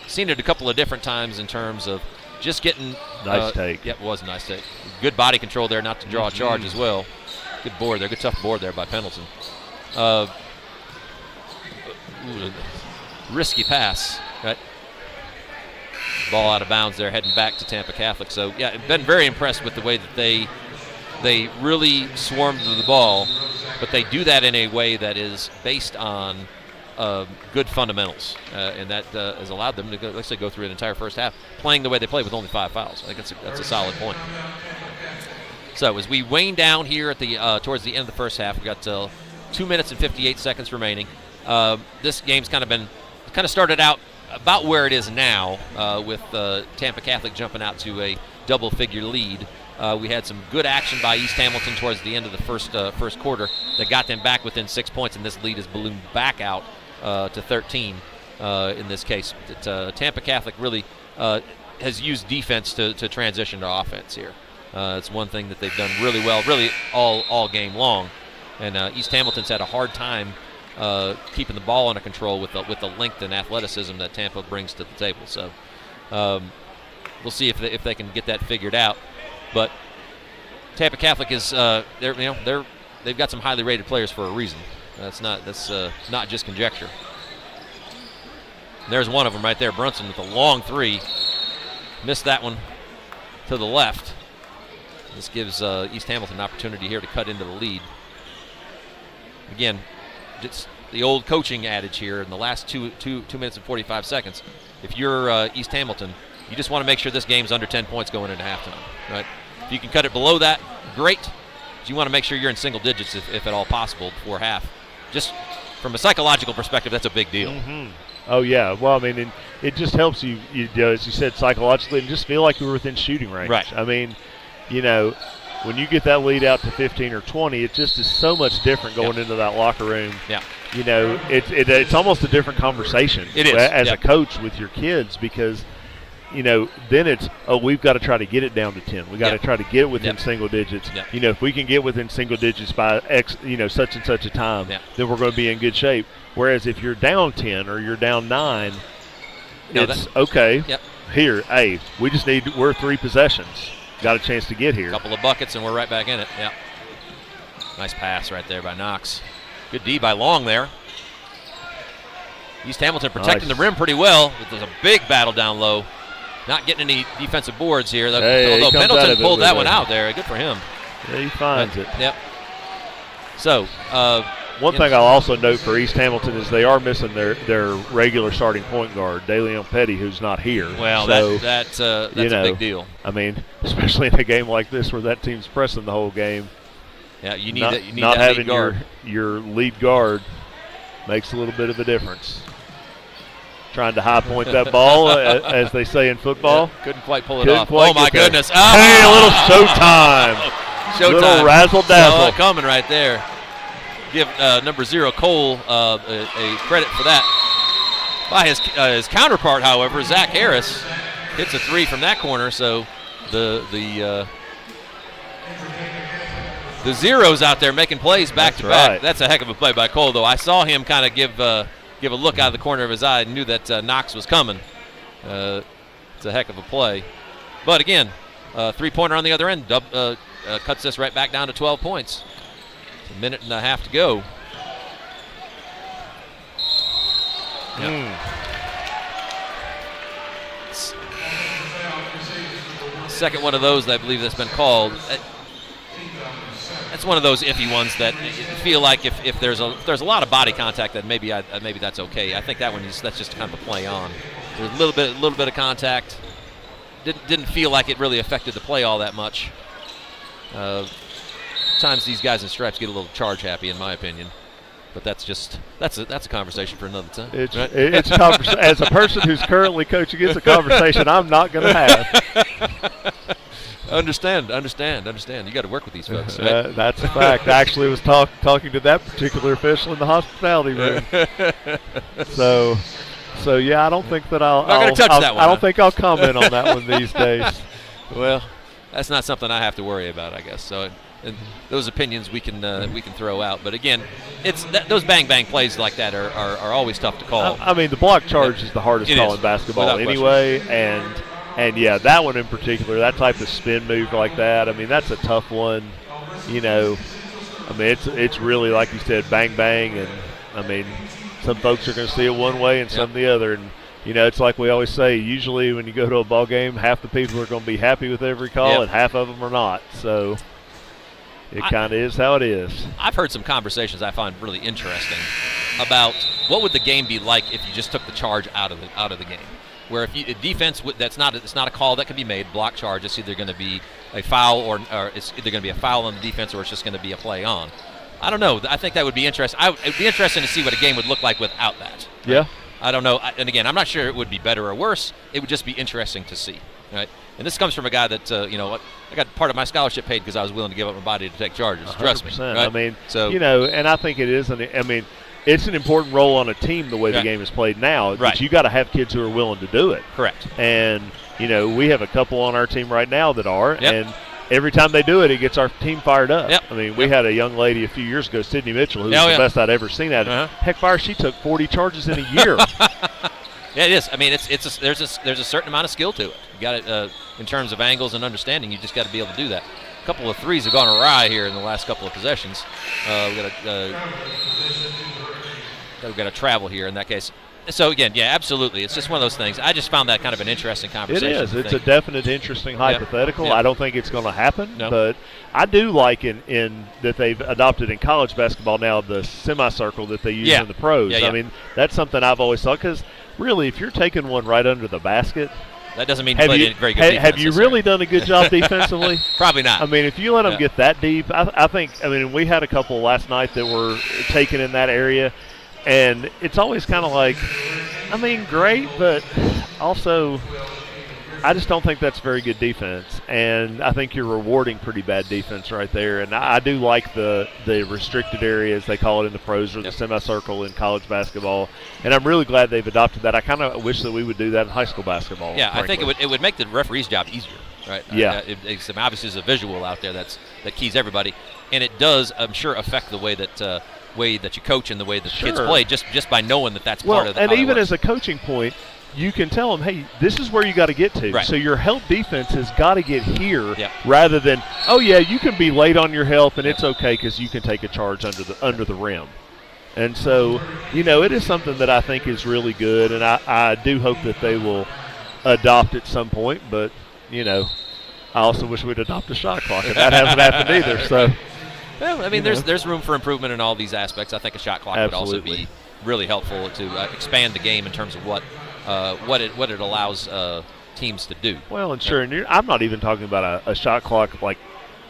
seen it a couple of different times in terms of just getting nice take. Yep, it was a nice take. Good body control there, not to draw a charge as well. Good board there, good tough board there by Pendleton. Risky pass, right? Ball out of bounds there, heading back to Tampa Catholic. So yeah, been very impressed with the way that they really swarm to the ball, but they do that in a way that is based on good fundamentals, and that has allowed them to go through an entire first half playing the way they play with only 5 fouls. I think that's a solid point. So as we wane down here at the towards the end of the first half, we've got 2 minutes and 58 seconds remaining. This game's kind of started out about where it is now, with Tampa Catholic jumping out to a double-figure lead. We had some good action by East Hamilton towards the end of the first quarter that got them back within 6 points, and this lead has ballooned back out to 13 in this case. Tampa Catholic really has used defense to transition to offense here. It's one thing that they've done really well, really all game long. And East Hamilton's had a hard time keeping the ball under control with the length and athleticism that Tampa brings to the table. So we'll see if they can get that figured out. But Tampa Catholic is they've got some highly rated players for a reason. That's not just conjecture. There's one of them right there, Brunson with a long three. Missed that one to the left. This gives East Hamilton an opportunity here to cut into the lead. Again, it's the old coaching adage here in the last 2 minutes and 45 seconds. If you're East Hamilton, you just want to make sure this game's under 10 points going into halftime, right? If you can cut it below that, great. But you want to make sure you're in single digits if at all possible before half. Just from a psychological perspective, that's a big deal. Mm-hmm. Oh, yeah. Well, I mean, it just helps you, as you said, psychologically, and just feel like you're within shooting range. Right. I mean, when you get that lead out to 15 or 20, it just is so much different going into that locker room. Yeah. It's almost a different conversation as a coach with your kids because, then it's, we've got to try to get it down to 10. We've got to try to get it within single digits. Yeah. If we can get within single digits by X, such and such a time, then we're going to be in good shape. Whereas if you're down 10 or you're down 9, okay, here, hey, we're 3 possessions. Got a chance to get here. A couple of buckets and we're right back in it. Yeah. Nice pass right there by Knox. Good D by Long there. East Hamilton protecting the rim pretty well. There's a big battle down low. Not getting any defensive boards here. Although Pendleton pulled that one out there. Good for him. Yeah, he finds it. Yep. So, one thing I'll also note for East Hamilton is they are missing their regular starting point guard, DeLeon Petty, who's not here. Well, so, that's a big deal. I mean, especially in a game like this where that team's pressing the whole game. Yeah, you need not that having lead guard. your lead guard makes a little bit of a difference. trying to high point that ball, as they say in football. Yeah, couldn't quite pull it off. Oh, my goodness. Oh. Hey, a little showtime. Showtime. Little razzle-dazzle. Saw it coming right there. Give number 0, Cole, a credit for that. By his counterpart, however, Zach Harris hits a 3 from that corner, so the Zeros out there making plays back-to-back. Right. That's a heck of a play by Cole, though. I saw him kind of give a look out of the corner of his eye and knew that Knox was coming. It's a heck of a play. But, again, 3-pointer on the other end cuts this right back down to 12 points. It's a minute and a half to go. Second one of those, I believe, that's been called. That's one of those iffy ones that feel like if there's a lot of body contact, that maybe that's okay. I think that's just kind of a play on. There's a little bit of contact. Didn't feel like it really affected the play all that much. Sometimes these guys in stripes get a little charge happy, in my opinion. But that's a conversation for another time. It's as a person who's currently coaching, it's a conversation I'm not going to have. Understand. You got to work with these folks. Right? That's a fact. I actually was talking to that particular official in the hospitality room. So yeah, I don't think that I'll touch that one. I don't think I'll comment on that one these days. Well, that's not something I have to worry about, I guess. So. And those opinions we can throw out, but again, it's those bang plays like that are always tough to call. I mean, the block charge is the hardest call in basketball anyway, and yeah, that one in particular, that type of spin move like that. I mean, that's a tough one. You know, I mean, it's really like you said, bang, and I mean, some folks are going to see it one way and some the other, and you know, it's like we always say. Usually, when you go to a ball game, half the people are going to be happy with every call, and half of them are not. So. It kind of is how it is. I've heard some conversations I find really interesting about what would the game be like if you just took the charge out of the game. Where if you defense, it's not a call that can be made. Block charge. It's either going to be a foul or it's either going to be a foul on the defense or it's just going to be a play on. I don't know. I think that would be interesting. It'd be interesting to see what a game would look like without that. Right? Yeah. I don't know. And again, I'm not sure it would be better or worse. It would just be interesting to see. Right. And this comes from a guy that, I got part of my scholarship paid because I was willing to give up my body to take charges. Trust me. Right? I mean, so, and I think it is. It's an important role on a team the way the game is played now. Right. But you got to have kids who are willing to do it. Correct. And, we have a couple on our team right now that are. Yep. And every time they do it, it gets our team fired up. Yep. I mean, we had a young lady a few years ago, Sydney Mitchell, who was the best I'd ever seen at it. Heck, fire, she took 40 charges in a year. Yeah, it is. I mean, there's a certain amount of skill to it. You got it in terms of angles and understanding. You just got to be able to do that. A couple of threes have gone awry here in the last couple of possessions. We've got to travel here in that case. So again, yeah, absolutely. It's just one of those things. I just found that kind of an interesting conversation. It is. It's a definite interesting hypothetical. Yep. I don't think it's going to happen, but I do like in that they've adopted in college basketball now the semicircle that they use in the pros. I mean, that's something I've always thought because really, if you're taking one right under the basket, that doesn't mean you played very good defense. Have you really done a good job defensively? Probably not. I mean, if you let them get that deep, I think, we had a couple last night that were taken in that area, and it's always kind of like, great, but also I just don't think that's very good defense, and I think you're rewarding pretty bad defense right there. And I do like the restricted areas, they call it in the pros, or the semicircle in college basketball, and I'm really glad they've adopted that. I kind of wish that we would do that in high school basketball. Yeah, frankly. I think it would make the referee's job easier, right? Yeah. Obviously, there's a visual out there that keys everybody, and it does, I'm sure, affect the way that you coach and the way the kids play just by knowing that that's part of the. And even as a coaching point, you can tell them, hey, this is where you got to get to. Right. So your help defense has got to get here rather than, oh, yeah, you can be late on your help and it's okay because you can take a charge under the rim. And so, it is something that I think is really good, and I do hope that they will adopt at some point. But, I also wish we'd adopt a shot clock, and that hasn't happened either. So, well, there's room for improvement in all these aspects. I think a shot clock would also be really helpful to expand the game in terms of what it allows teams to do. Well, and sure, and I'm not even talking about a shot clock like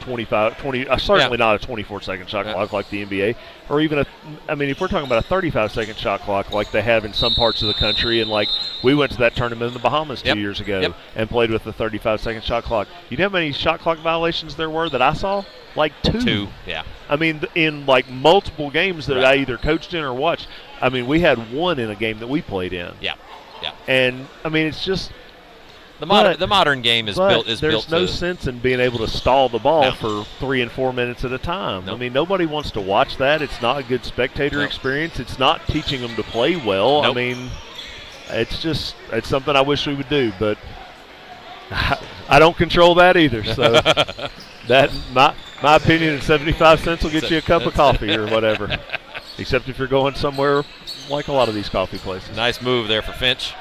25, 20, certainly not a 24-second shot clock like the NBA, or even if we're talking about a 35-second shot clock like they have in some parts of the country, and like we went to that tournament in the Bahamas 2 years ago and played with the 35-second shot clock. You know how many shot clock violations there were that I saw? Like two. Yeah. I mean, in like multiple games that I either coached in or watched. I mean, we had one in a game that we played in. Yeah. And I mean, it's just the modern game is built. There's no sense in being able to stall the ball for 3 and 4 minutes at a time. Nope. I mean, nobody wants to watch that. It's not a good spectator experience. It's not teaching them to play well. Nope. I mean, it's something I wish we would do, but I don't control that either. So that my opinion is 75 cents will get you a cup of coffee or whatever. Except if you're going somewhere like a lot of these coffee places. Nice move there for Finch.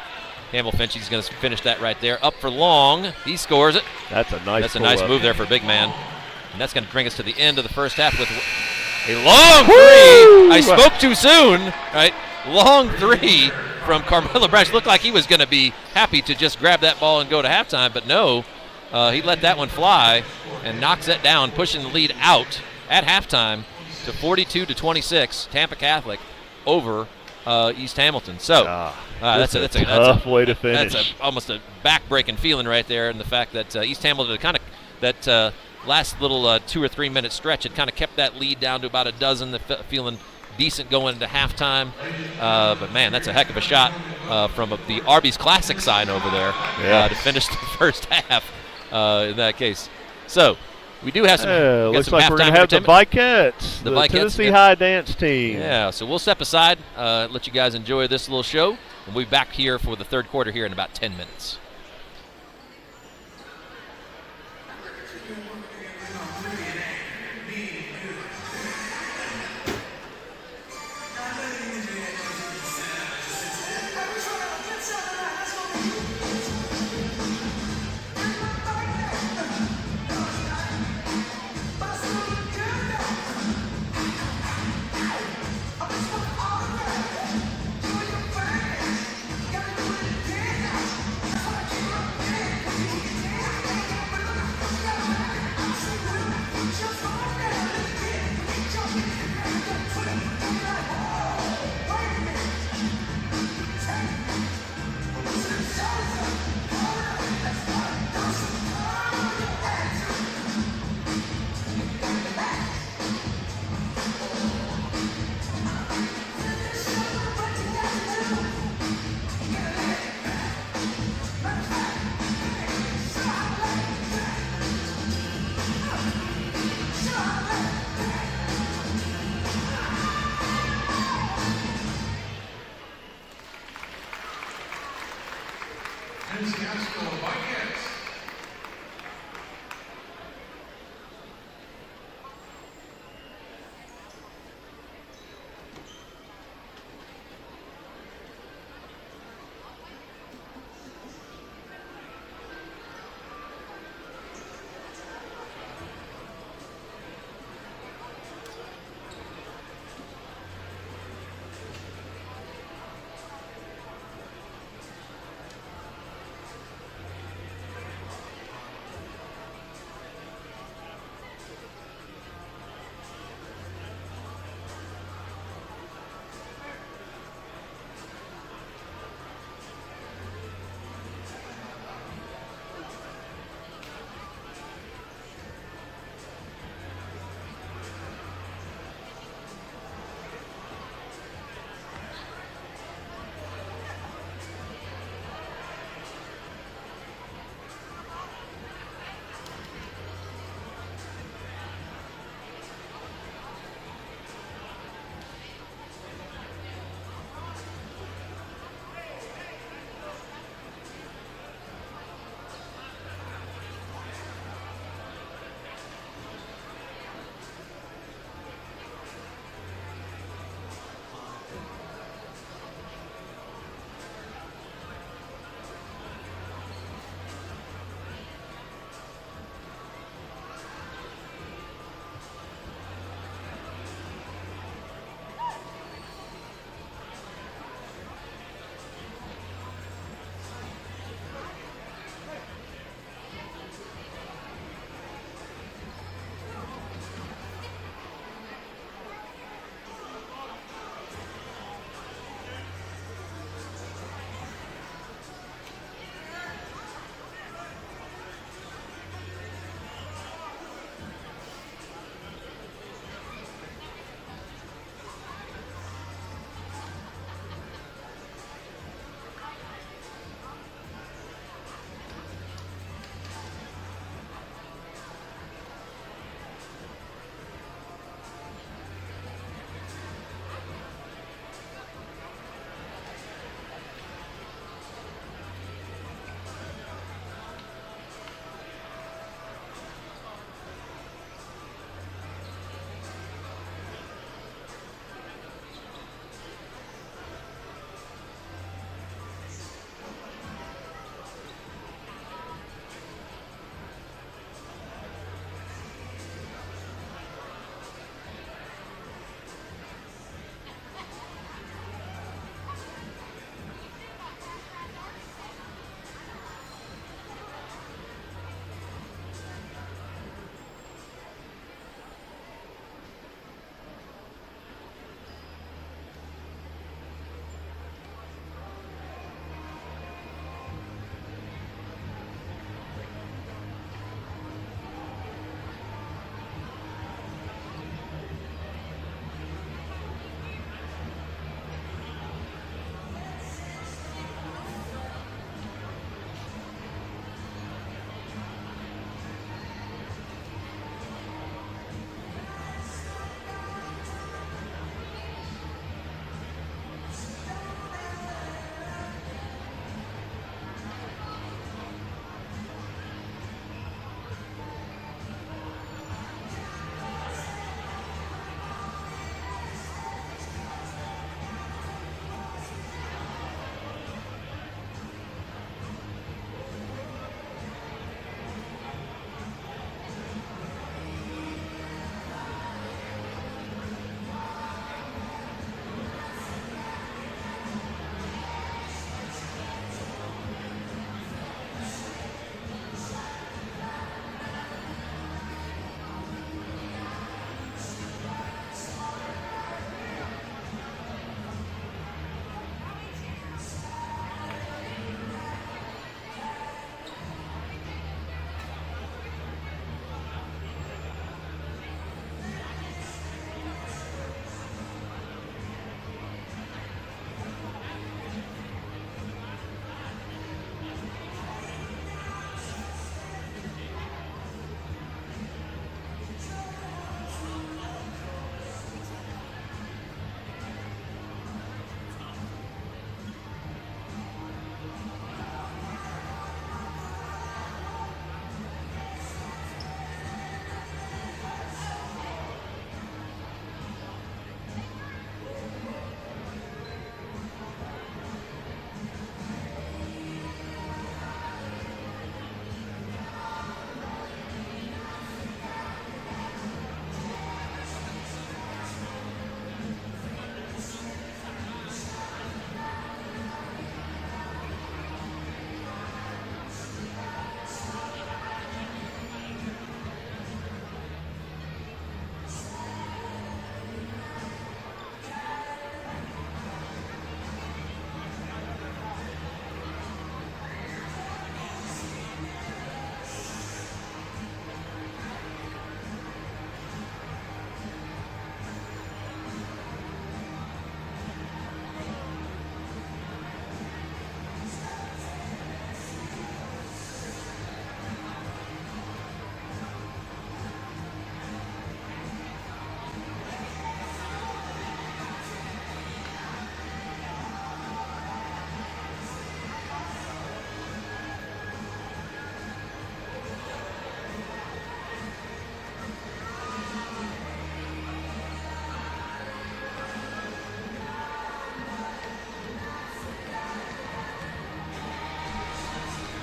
Campbell Finch, he's going to finish that right there. Up for long. He scores it. That's a nice move there for a big man. And that's going to bring us to the end of the first half with a long three. I spoke too soon, right? Long three from Carmelo Branch. Looked like he was going to be happy to just grab that ball and go to halftime, but no. He let that one fly and knocks it down, pushing the lead out at halftime to 42-26. Tampa Catholic over East Hamilton. So that's a tough way to finish. That's almost a back-breaking feeling right there, and the fact that East Hamilton kind of that last little 2 or 3 minute stretch had kind of kept that lead down to about a dozen, feeling decent going into halftime. But man, that's a heck of a shot from the Arby's Classic sign over there to finish the first half. In that case, so. We do have some. Looks like we're going to have the Vikettes, the Vikettes, Tennessee High Dance team. Yeah, so we'll step aside, let you guys enjoy this little show, and we'll be back here for the third quarter here in about 10 minutes.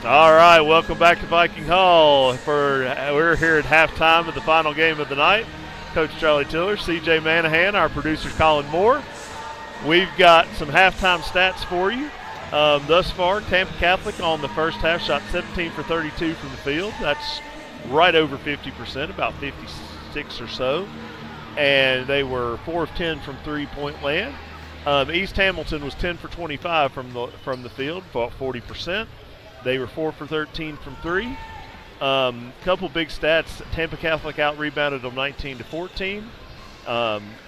All right, welcome back to Viking Hall. We're here at halftime of the final game of the night. Coach Charlie Tiller, C.J. Manahan, our producer Colin Moore. We've got some halftime stats for you. Thus far, Tampa Catholic on the first half shot 17 for 32 from the field. That's right over 50%, about 56 or so. And they were 4 of 10 from three-point land. East Hamilton was 10 for 25 from the field, about 40%. They were 4 for 13 from three. Couple big stats. Tampa Catholic out-rebounded them 19 to 14,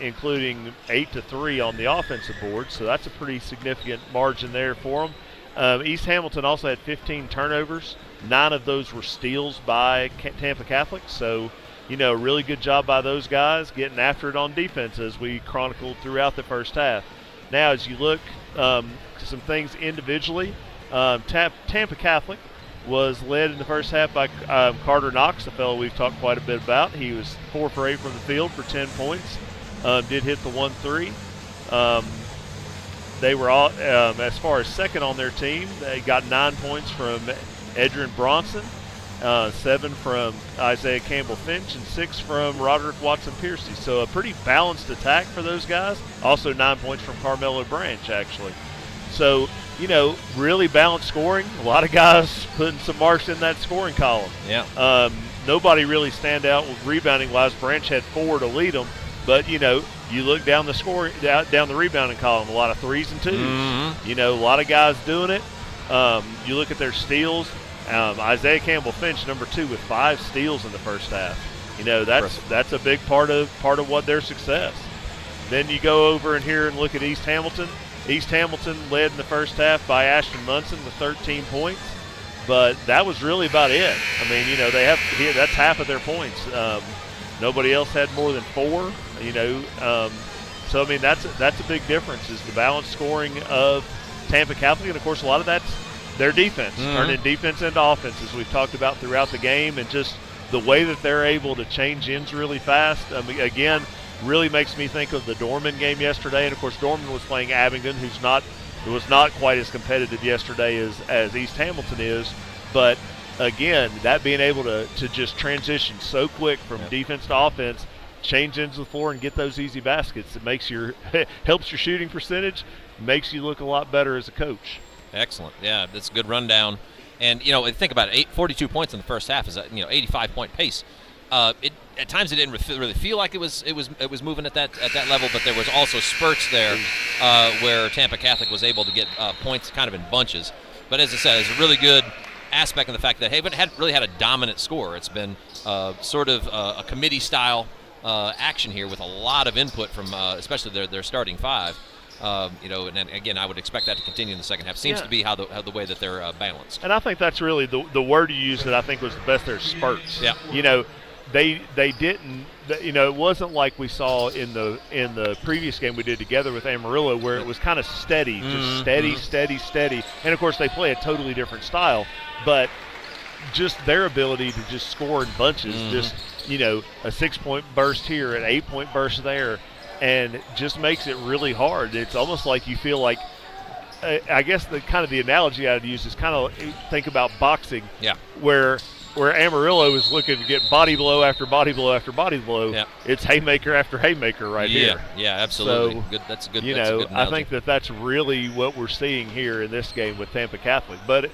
including 8 to 3 on the offensive board. So that's a pretty significant margin there for them. East Hamilton also had 15 turnovers. 9 of those were steals by Tampa Catholic. So, really good job by those guys getting after it on defense, as we chronicled throughout the first half. Now, as you look to some things individually, Tampa Catholic was led in the first half by Carter Knox, a fellow we've talked quite a bit about. He was 4 for 8 from the field for 10 points. Did hit the 1-3. They were all, as far as second on their team, they got 9 points from Edrin Bronson, 7 from Isaiah Campbell-Finch, and 6 from Roderick Watson-Piercy. So a pretty balanced attack for those guys. Also 9 points from Carmelo Branch, actually. So, really balanced scoring. A lot of guys putting some marks in that scoring column. Yeah. Nobody really stand out with rebounding-wise. Branch had 4 to lead them. But, you look down the rebounding column, a lot of 3s and 2s. Mm-hmm. A lot of guys doing it. You look at their steals. Isaiah Campbell-Finch, number 2, with 5 steals in the first half. That's a big part of what their success. Then you go over and here and look at East Hamilton. East Hamilton led in the first half by Ashton Munson with 13 points, but that was really about it. I mean, that's half of their points. Nobody else had more than 4. So I mean that's a big difference, is the balanced scoring of Tampa Catholic, and of course a lot of that's their defense, turning defense into offense, as we've talked about throughout the game, and just the way that they're able to change ends really fast. Again, really makes me think of the Dorman game yesterday. And, of course, Dorman was playing Abingdon, who was not quite as competitive yesterday as East Hamilton is. But, again, that being able to just transition so quick from defense to offense, change ends of the floor and get those easy baskets, it helps your shooting percentage, makes you look a lot better as a coach. Excellent. Yeah, that's a good rundown. And, think about it, 42 points in the first half is a 85-point pace. At times it didn't really feel like it was moving at that level, but there was also spurts there where Tampa Catholic was able to get points kind of in bunches. But as I said, it's a really good aspect of the fact that they haven't really had a dominant score. It's been sort of a committee-style action here with a lot of input from especially their starting 5. And again, I would expect that to continue in the second half. Seems to be how the way that they're balanced. And I think that's really the word you used that I think was the best there, spurts. Yeah. They didn't. It wasn't like we saw in the previous game we did together with Amarillo, where it was kind of steady, just steady. And of course, they play a totally different style, but just their ability to just score in bunches, just a 6-point burst here, an 8-point burst there, and just makes it really hard. It's almost like you feel like, I guess the analogy I'd use is kind of think about boxing, where Amarillo is looking to get body blow after body blow after body blow. Yeah. It's haymaker after haymaker here. Yeah, absolutely. So, that's a good I analogy. think that's really what we're seeing here in this game with Tampa Catholic. But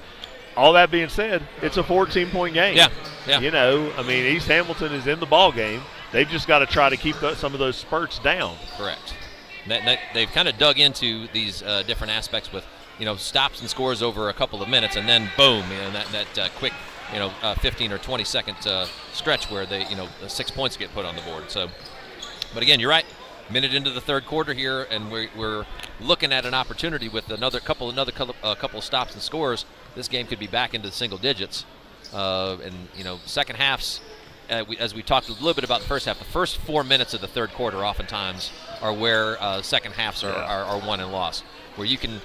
all that being said, it's a 14-point game. Yeah. East Hamilton is in the ball game. They've just got to try to keep some of those spurts down. Correct. They've kind of dug into these different aspects with, stops and scores over a couple of minutes, and then boom, that quick 15 or 20 second stretch where they, 6 points get put on the board. So, but again, you're right. Minute into the third quarter here, and we're looking at an opportunity with another couple of stops and scores. This game could be back into the single digits. Second halves, as we talked a little bit about the first half, the first 4 minutes of the third quarter oftentimes are where second halves are won and lost, where you can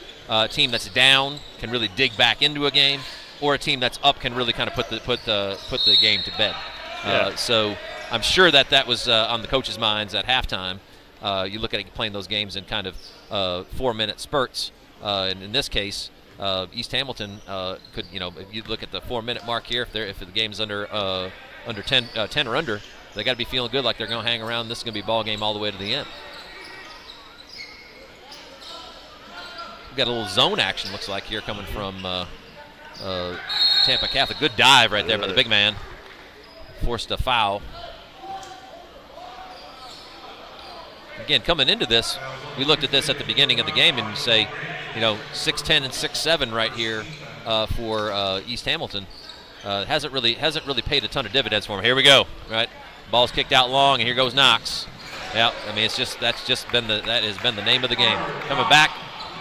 team that's down can really dig back into a game, or a team that's up can really kind of put the game to bed. So I'm sure that was on the coaches' minds at halftime. You look at playing those games in kind of 4-minute spurts, and in this case, East Hamilton could, if you look at the 4-minute mark here, if the game's under 10 or under, they got to be feeling good, like they're going to hang around. This is going to be a ball game all the way to the end. We've got a little zone action, looks like, here coming from Tampa Catholic. Good dive right there by the big man. Forced a foul. Again, coming into this, we looked at this at the beginning of the game and you say, 6-10 and 6-7 right here for East Hamilton. Hasn't really paid a ton of dividends for him. Here we go. Right, ball's kicked out long, and here goes Knox. Yeah, I mean that has been the name of the game. Coming back,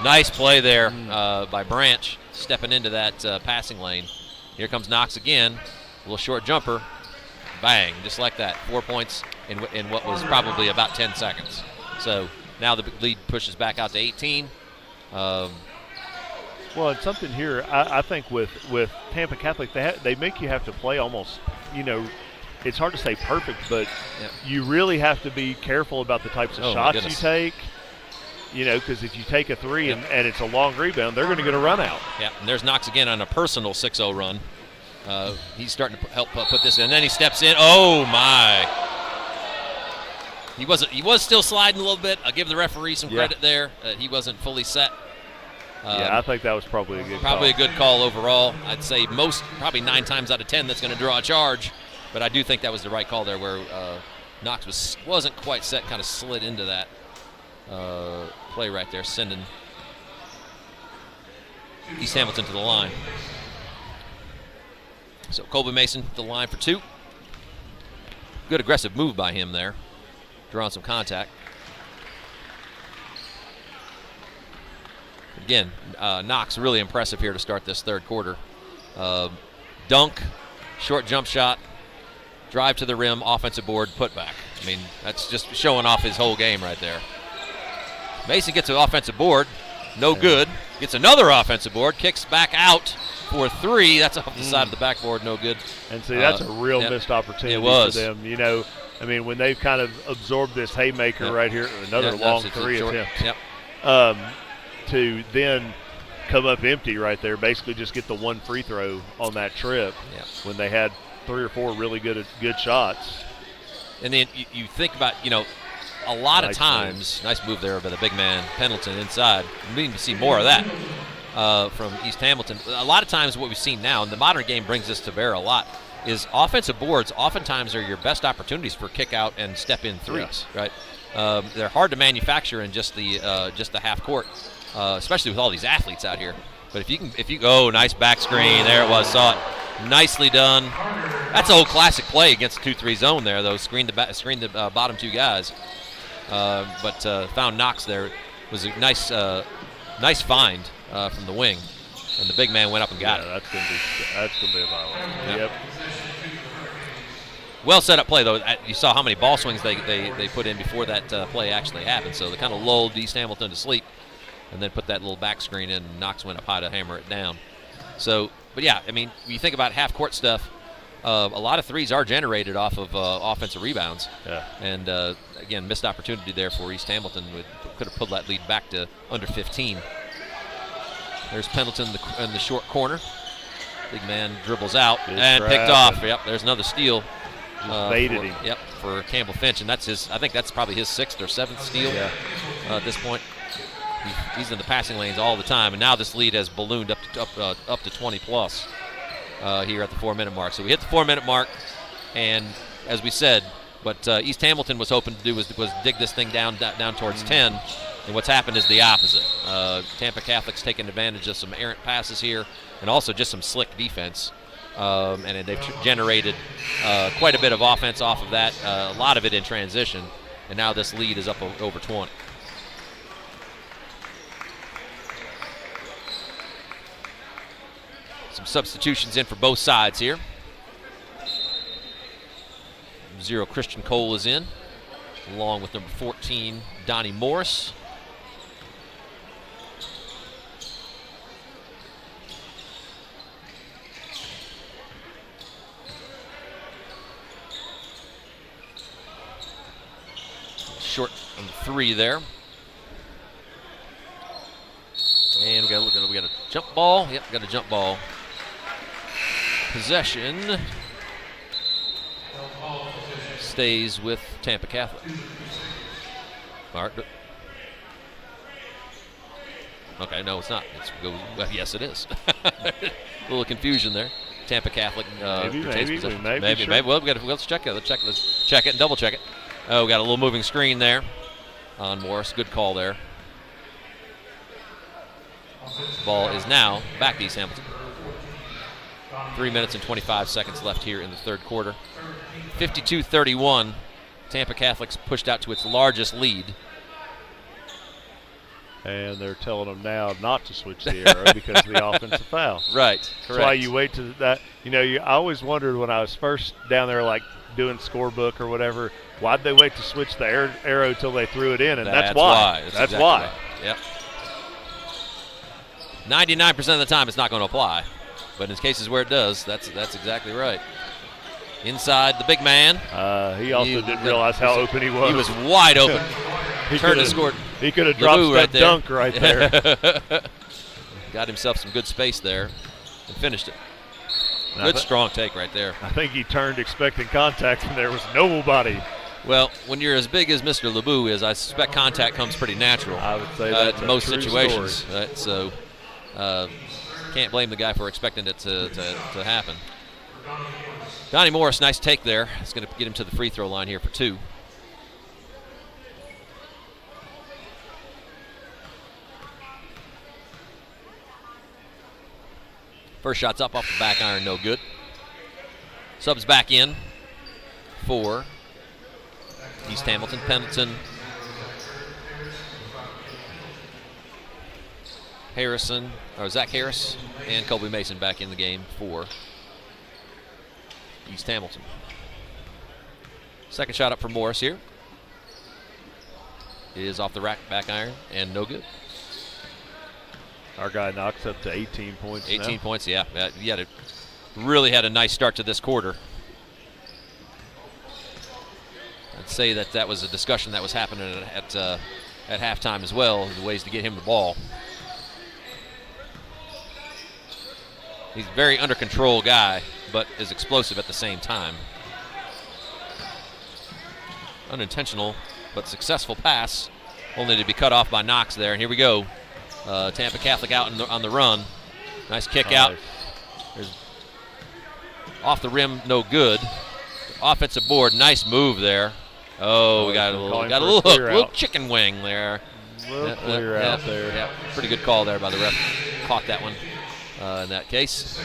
nice play there by Branch, stepping into that passing lane. Here comes Knox again, a little short jumper, bang, just like that. 4 points in what was probably about 10 seconds. So now the lead pushes back out to 18. Well, it's something here. I think with Tampa Catholic, they make you have to play almost, it's hard to say perfect, but you really have to be careful about the types of shots you take. Because if you take a three and it's a long rebound, they're going to get a run out. Yeah, and there's Knox again on a personal 6-0 run. He's starting to help put this in, and then he steps in. Oh my! He was still sliding a little bit. I'll give the referee some credit there. He wasn't fully set. I think that was probably a good call. Probably a good call overall. I'd say probably 9 times out of 10 that's going to draw a charge, but I do think that was the right call there where Knox wasn't quite set, kind of slid into that play right there, sending East Hamilton to the line. So Colby Mason to the line for 2. Good aggressive move by him there, drawing some contact. Again, Knox really impressive here to start this third quarter. Dunk, short jump shot, drive to the rim, offensive board, putback. I mean, that's just showing off his whole game right there. Mason gets an offensive board, no good. Gets another offensive board, kicks back out for 3. That's off the side of the backboard, no good. And see, that's a real missed opportunity for them. I mean, when they've kind of absorbed this haymaker right here, another long 3 attempt. To then come up empty right there, basically just get the 1 free throw on that trip when they had 3 or 4 really good shots. And then you think about, a lot of times, nice move there by the big man, Pendleton inside. We need to see more of that from East Hamilton. A lot of times what we've seen now, and the modern game brings this to bear a lot, is offensive boards oftentimes are your best opportunities for kick out and step in threes, right? They're hard to manufacture in just the half court. Especially with all these athletes out here. But if you go, nice back screen, there it was, saw it, nicely done. That's an old classic play against the 2-3 zone there, though. Screen the bottom 2 guys, but found Knox there. It was a nice find from the wing, and the big man went up and got it. That's gonna be a violation. Yep. Well set up play though. You saw how many ball swings they put in before that play actually happened. So they kind of lulled East Hamilton to sleep. And then put that little back screen in, and Knox went up high to hammer it down. So, but yeah, I mean, when you think about half-court stuff, a lot of threes are generated off of offensive rebounds. Yeah. And, again, missed opportunity there for East Hamilton. Could have pulled that lead back to under 15. There's Pendleton in the short corner. Big man dribbles out and picked off. Yep, there's another steal. Just baited him. Yep, for Campbell Finch, and I think that's probably his 6th or 7th steal at this point. He's in the passing lanes all the time, and now this lead has ballooned up to 20 plus here at the 4-minute mark. So we hit the 4-minute mark, and as we said, what East Hamilton was hoping to do was dig this thing down towards 10, and what's happened is the opposite. Tampa Catholic's taken advantage of some errant passes here, and also just some slick defense, and they've generated quite a bit of offense off of that, a lot of it in transition, and now this lead is up over 20. Some substitutions in for both sides here. 0 Christian Cole is in, along with number 14, Donnie Morris. Short on the 3 there. And we got a Jump ball. Yep, got a jump ball. Possession stays with Tampa Catholic. All right. Okay, no, it's not. Well, yes, it is. A little confusion there. Tampa Catholic. Maybe. Sure. Well, let's check it. Let's check it and double check it. Oh, we got a little moving screen there on Morris. Good call there. Ball is now back to East Hamilton. 3 minutes and 25 seconds left here in the third quarter. 52-31. Tampa Catholic's pushed out to its largest lead. And they're telling them now not to switch the arrow because of the offensive foul. Right, correct. That's why you wait to that. I always wondered when I was first down there, like doing scorebook or whatever, why'd they wait to switch the arrow till they threw it in? And that's why. That's exactly why. Right. Yep. 99% of the time it's not going to apply, but in cases where it does, that's exactly right. Inside, the big man. He also didn't realize how open he was. He was wide open. He turned and scored. He could have dropped that dunk right there. Got himself some good space there and finished it. Good strong take right there. I think he turned expecting contact, and there was nobody. Well, when you're as big as Mr. LeBou is, I suspect contact comes pretty natural. I would say that's in most situations. So can't blame the guy for expecting it to happen. Donnie Morris, nice take there. It's going to get him to the free throw line here for 2. First shot's up off the back iron, no good. Subs back in for East Hamilton. Pendleton, Harrison, or Zach Harris, and Colby Mason back in the game for East Hamilton. Second shot up for Morris here is off the rack back iron and no good. Our guy knocks up to 18 points 18 now. points, yeah. Really had a nice start to this quarter. I'd say that was a discussion that was happening at halftime as well, the ways to get him the ball. He's a very under control guy, but is explosive at the same time. Unintentional, but successful pass, only to be cut off by Knox there. And here we go. Tampa Catholic out on the run. Nice kick out. There's off the rim, no good. Offensive board, nice move there. Oh, we got a little hook, little chicken wing there. Little clear out there. Yeah, pretty good call there by the ref. Caught that one in that case.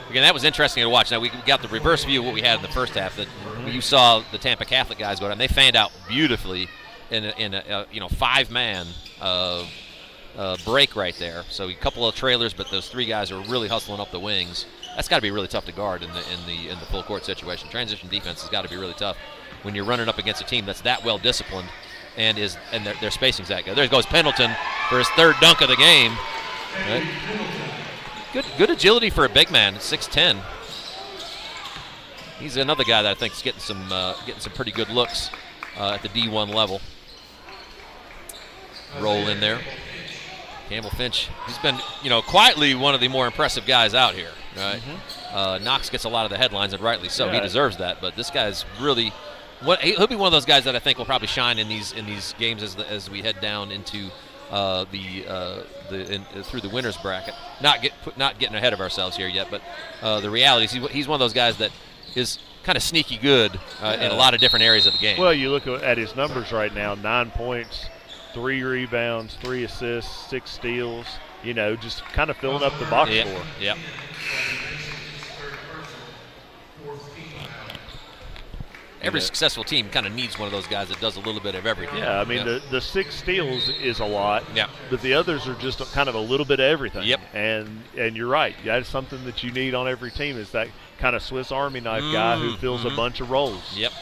Again, that was interesting to watch. Now we got the reverse view of what we had in the first half. That you saw the Tampa Catholic guys go down. They fanned out beautifully in a 5-man break right there. So a couple of trailers, but those 3 guys are really hustling up the wings. That's got to be really tough to guard in the full court situation. Transition defense has got to be really tough when you're running up against a team that's that well disciplined and their spacing's that good. There goes Pendleton for his 3rd dunk of the game. Right. Good agility for a big man, 6'10". He's another guy that I think is getting some pretty good looks at the D1 level. Roll in there. Campbell Finch, he's been, quietly one of the more impressive guys out here. Right. Knox gets a lot of the headlines, and rightly so. Yeah. He deserves that. But this guy's really, he'll be one of those guys that I think will probably shine in these games as we head down into through the winners bracket. Not getting ahead of ourselves here yet, but the reality is he's one of those guys that is kind of sneaky good in a lot of different areas of the game. Well, you look at his numbers right now: 9 points, 3 rebounds, 3 assists, 6 steals. Just kind of filling up the box score. Yep. Every successful team kind of needs one of those guys that does a little bit of everything. Yeah, I mean, the 6 steals is a lot, yeah, but the others are just kind of a little bit of everything. Yep. And you're right. That's something that you need on every team, is that kind of Swiss Army knife guy who fills a bunch of roles. Yep.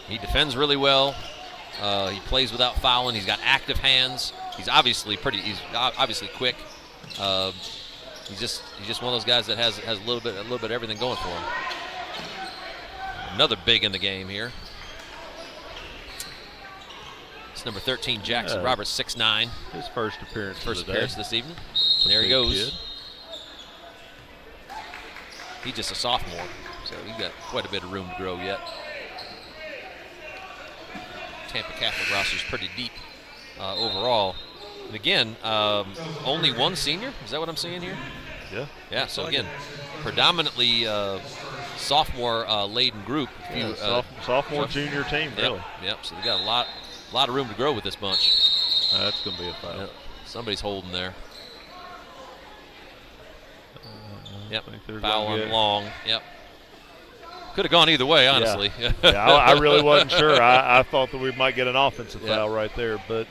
He defends really well. He plays without fouling. He's got active hands. He's obviously quick. He's just one of those guys that has a little bit of everything going for him. Another big in the game here. That's number 13, Jackson Roberts, 6'9". His first appearance. This evening. There he goes. Kid. He's just a sophomore, so he's got quite a bit of room to grow yet. Tampa Catholic roster is pretty deep overall. And again, only one senior. Is that what I'm seeing here? Yeah. Yeah. So again, predominantly sophomore-laden group. Sophomore, junior team, really. Yep. So they got a lot of room to grow with this bunch. That's going to be a foul. Yep. Somebody's holding there. Yep. Foul on Long. Yep. Could have gone either way, honestly. Yeah, I really wasn't sure. I thought that we might get an offensive foul right there, but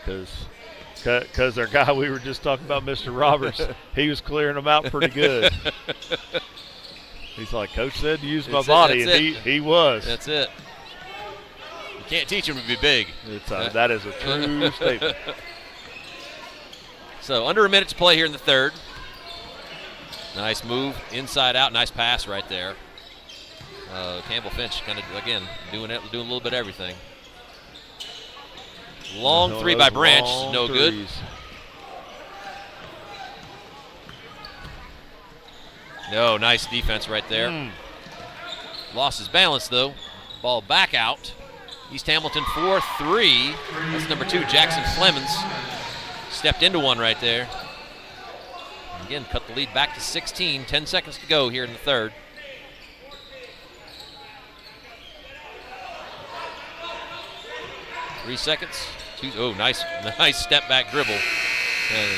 because our guy we were just talking about, Mr. Roberts, he was clearing them out pretty good. He's like, Coach said to use my body, and he was. That's it. You can't teach him to be big. That is a true statement. So under a minute to play here in the third. Nice move, inside out, nice pass right there. Campbell Finch kind of, again, doing a little bit of everything. Long three by Branch, no good. No, nice defense right there. Lost his balance, though. Ball back out. East Hamilton 4-3. That's number 2, Jackson Flemons. Stepped into one right there. Again, cut the lead back to 16. 10 seconds to go here in the third. Three seconds. Nice step back dribble. And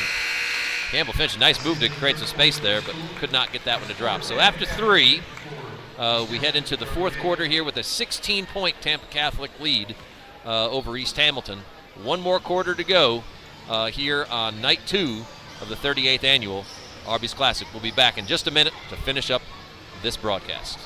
Campbell Finch, nice move to create some space there, but could not get that one to drop. So after 3, we head into the fourth quarter here with a 16-point Tampa Catholic lead over East Hamilton. One more quarter to go here on night 2 of the 38th annual Arby's Classic. We'll be back in just a minute to finish up this broadcast.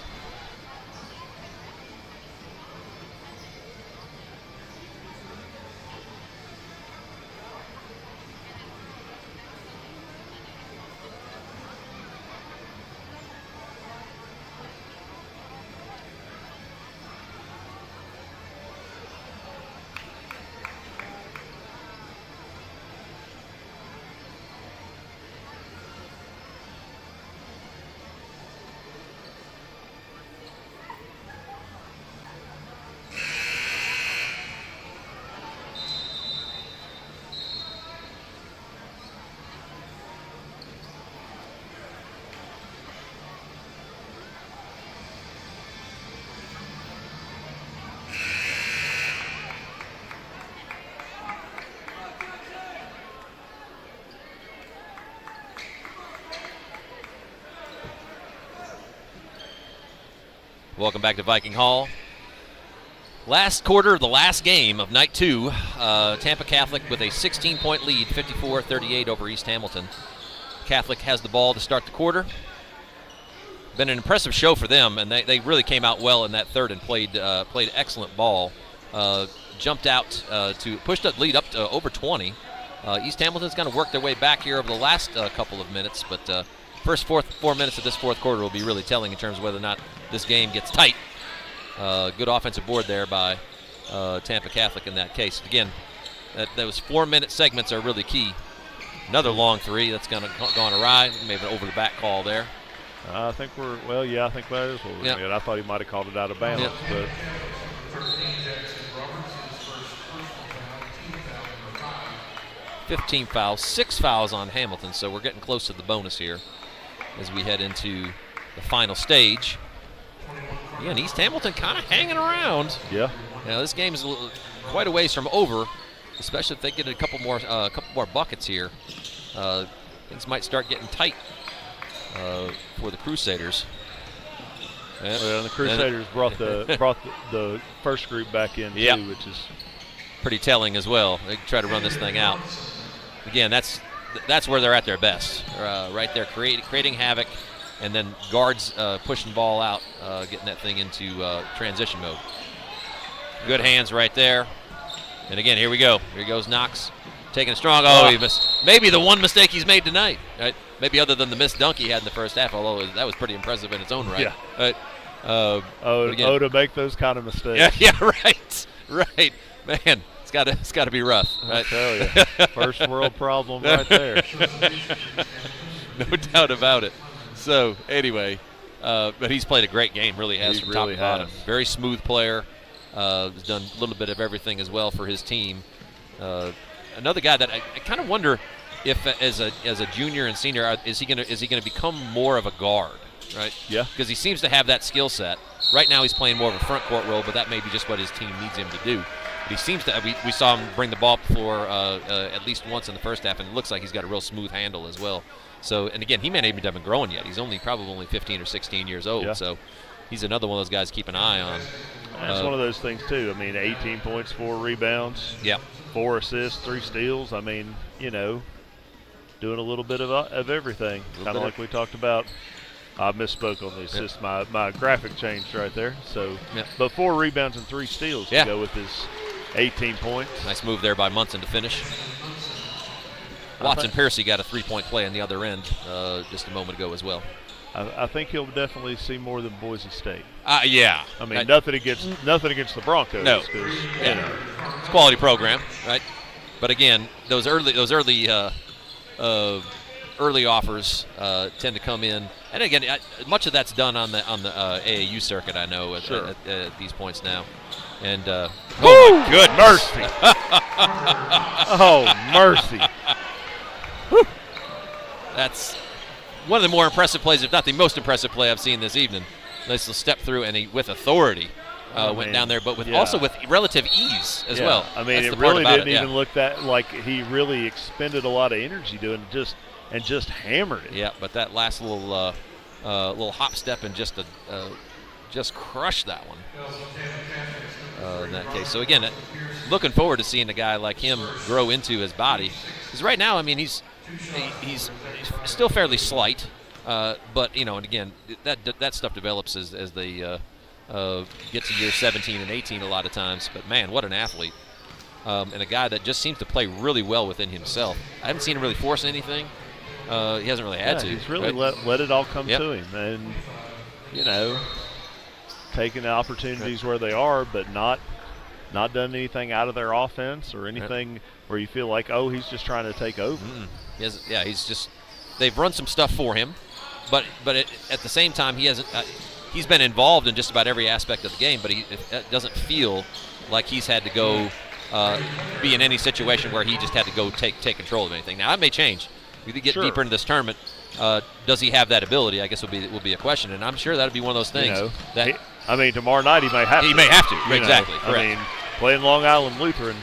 Welcome back to Viking Hall. Last quarter of the last game of night 2, Tampa Catholic with a 16-point lead, 54-38 over East Hamilton. Catholic has the ball to start the quarter. Been an impressive show for them, and they really came out well in that third and played excellent ball. Jumped out to push the lead up to over 20. East Hamilton's going to work their way back here over the last couple of minutes, but first 4 minutes of this fourth quarter will be really telling in terms of whether or not this game gets tight. Good offensive board there by Tampa Catholic in that case. Again, those 4-minute segments are really key. Another long three that's gone awry. Maybe an over-the-back call there. I think I think that is what we're going to get. I thought he might have called it out of bounds. But 15 fouls, 6 fouls on Hamilton, so we're getting close to the bonus here as we head into the final stage. Yeah, and East Hamilton kind of hanging around. Yeah. This game is quite a ways from over, especially if they get a couple more buckets here. Things might start getting tight for the Crusaders. And the Crusaders brought the first group back in too, which is pretty telling as well. They try to run this thing out. Again, that's where they're at their best. Right there, creating havoc, and then guards pushing ball out, getting that thing into transition mode. Good hands right there. And again, here we go. Here goes Knox, taking a strong. He missed. Maybe the one mistake he's made tonight. Right? Maybe other than the missed dunk he had in the first half, although that was pretty impressive in its own right. Yeah. To make those kind of mistakes. Yeah, right. Man, it's got to be rough. I tell you, first world problem right there. No doubt about it. So anyway, but he's played a great game. Really has from top to bottom. Very smooth player. Has done a little bit of everything as well for his team. Another guy that I kind of wonder if, as a junior and senior, is he gonna become more of a guard, right? Yeah. Because he seems to have that skill set. Right now he's playing more of a front court role, but that may be just what his team needs him to do. But he seems to. We saw him bring the ball up the floor at least once in the first half, and it looks like he's got a real smooth handle as well. So, and again, he may not even have been growing yet. He's probably only 15 or 16 years old. Yeah. So he's another one of those guys to keep an eye on. That's one of those things too. I mean, 18 points, 4 rebounds. Yep. 4 assists, 3 steals. I mean, doing a little bit of everything. Kind of like we talked about. I misspoke on the assist. Yep. My graphic changed right there. So, yep. But 4 rebounds and 3 steals to go with his 18 points. Nice move there by Munson to finish. Watson Piercy got a 3-point play on the other end just a moment ago as well. I think he'll definitely see more than Boise State. Yeah. I mean, nothing against the Broncos. No. It's a quality program, right? But again, those early offers tend to come in, and again, much of that's done on the AAU circuit. I know at these points now, and oh my goodness, mercy! Oh mercy! That's one of the more impressive plays, if not the most impressive play I've seen this evening. Nice little step through, and he with authority went down there, but also with relative ease as well. I mean, it really didn't even look that like he really expended a lot of energy doing it, just hammered it. Yeah, but that last little hop step and just crushed that one in that case. So again, looking forward to seeing a guy like him grow into his body. Because right now, I mean, he's still fairly slight, but and again, that stuff develops as they get to year 17 and 18 a lot of times. But man, what an athlete, and a guy that just seems to play really well within himself. I haven't seen him really force anything. He hasn't really had to. He's really let it all come to him, and taking the opportunities where they are, but not done anything out of their offense or anything where you feel like, oh, he's just trying to take over. He's just – they've run some stuff for him, but at the same time, he hasn't he's been involved in just about every aspect of the game, but it doesn't feel like he's had to go be in any situation where he just had to go take control of anything. Now, that may change. If you get deeper into this tournament, does he have that ability, I guess will be a question, and I'm sure that would be one of those things. Tomorrow night he may have to. He may have to, exactly. Correct. I mean, playing Long Island Lutheran.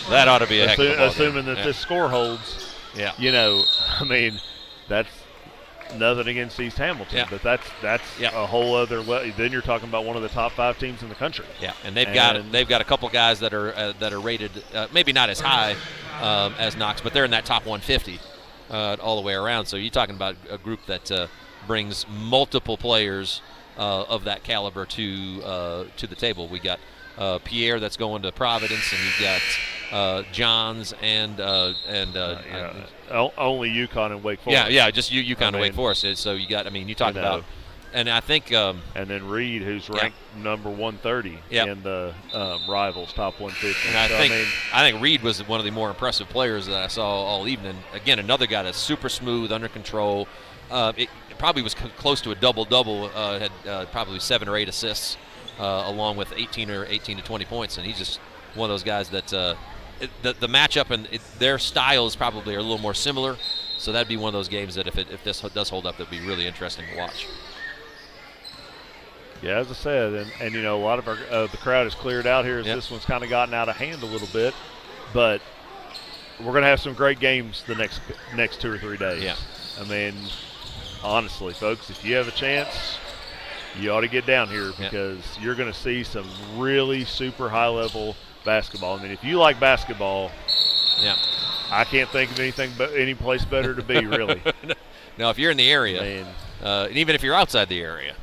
That ought to be a heck of a ball assuming that this score holds. Yeah. I mean, that's nothing against East Hamilton, but that's a whole other then you're talking about one of the top 5 teams in the country. Yeah, and they've got a couple guys that are rated maybe not as high as Knox, but they're in that top 150 all the way around. So you're talking about a group that brings multiple players of that caliber to the table. We got Pierre that's going to Providence, and you've got Johns and only UConn and Wake Forest. Yeah, just UConn and Wake Forest. So you got, you talk about, and I think, and then Reed, who's ranked number 130 in the Rivals top 150. And I think Reed was one of the more impressive players that I saw all evening. Again, another guy that's super smooth, under control. It probably was close to a double-double. Had probably 7 or 8 assists, along with 18 to 20 points, and he's just one of those guys that the matchup and their styles probably are a little more similar. So that'd be one of those games that if this does hold up, that'd be really interesting to watch. Yeah, as I said, and a lot of the crowd is cleared out here as this one's kind of gotten out of hand a little bit, but we're going to have some great games the next 2 or 3 days. Yeah. I mean, honestly, folks, if you have a chance, you ought to get down here because you're going to see some really super high-level basketball. I mean, if you like basketball, I can't think of any place better to be, really. Now, if you're in the area, and even if you're outside the area,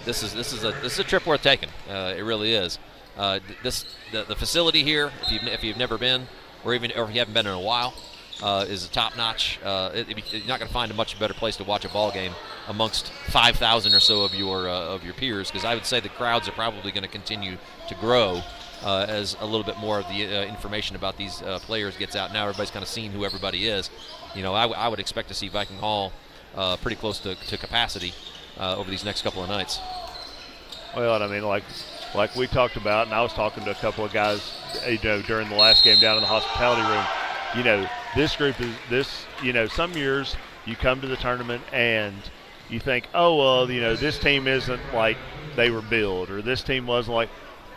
this is a trip worth taking. It really is. The facility here, if you've never been, or if you haven't been in a while, is top-notch. You're not going to find a much better place to watch a ball game amongst 5,000 or so of your peers, because I would say the crowds are probably going to continue to grow as a little bit more of the information about these players gets out. Now everybody's kind of seeing who everybody is. I would expect to see Viking Hall pretty close to capacity over these next couple of nights. Well, and I mean, like we talked about, and I was talking to a couple of guys, during the last game down in the hospitality room. This group is this. Some years you come to the tournament and you think, oh well, this team isn't like they were billed, or this team wasn't like.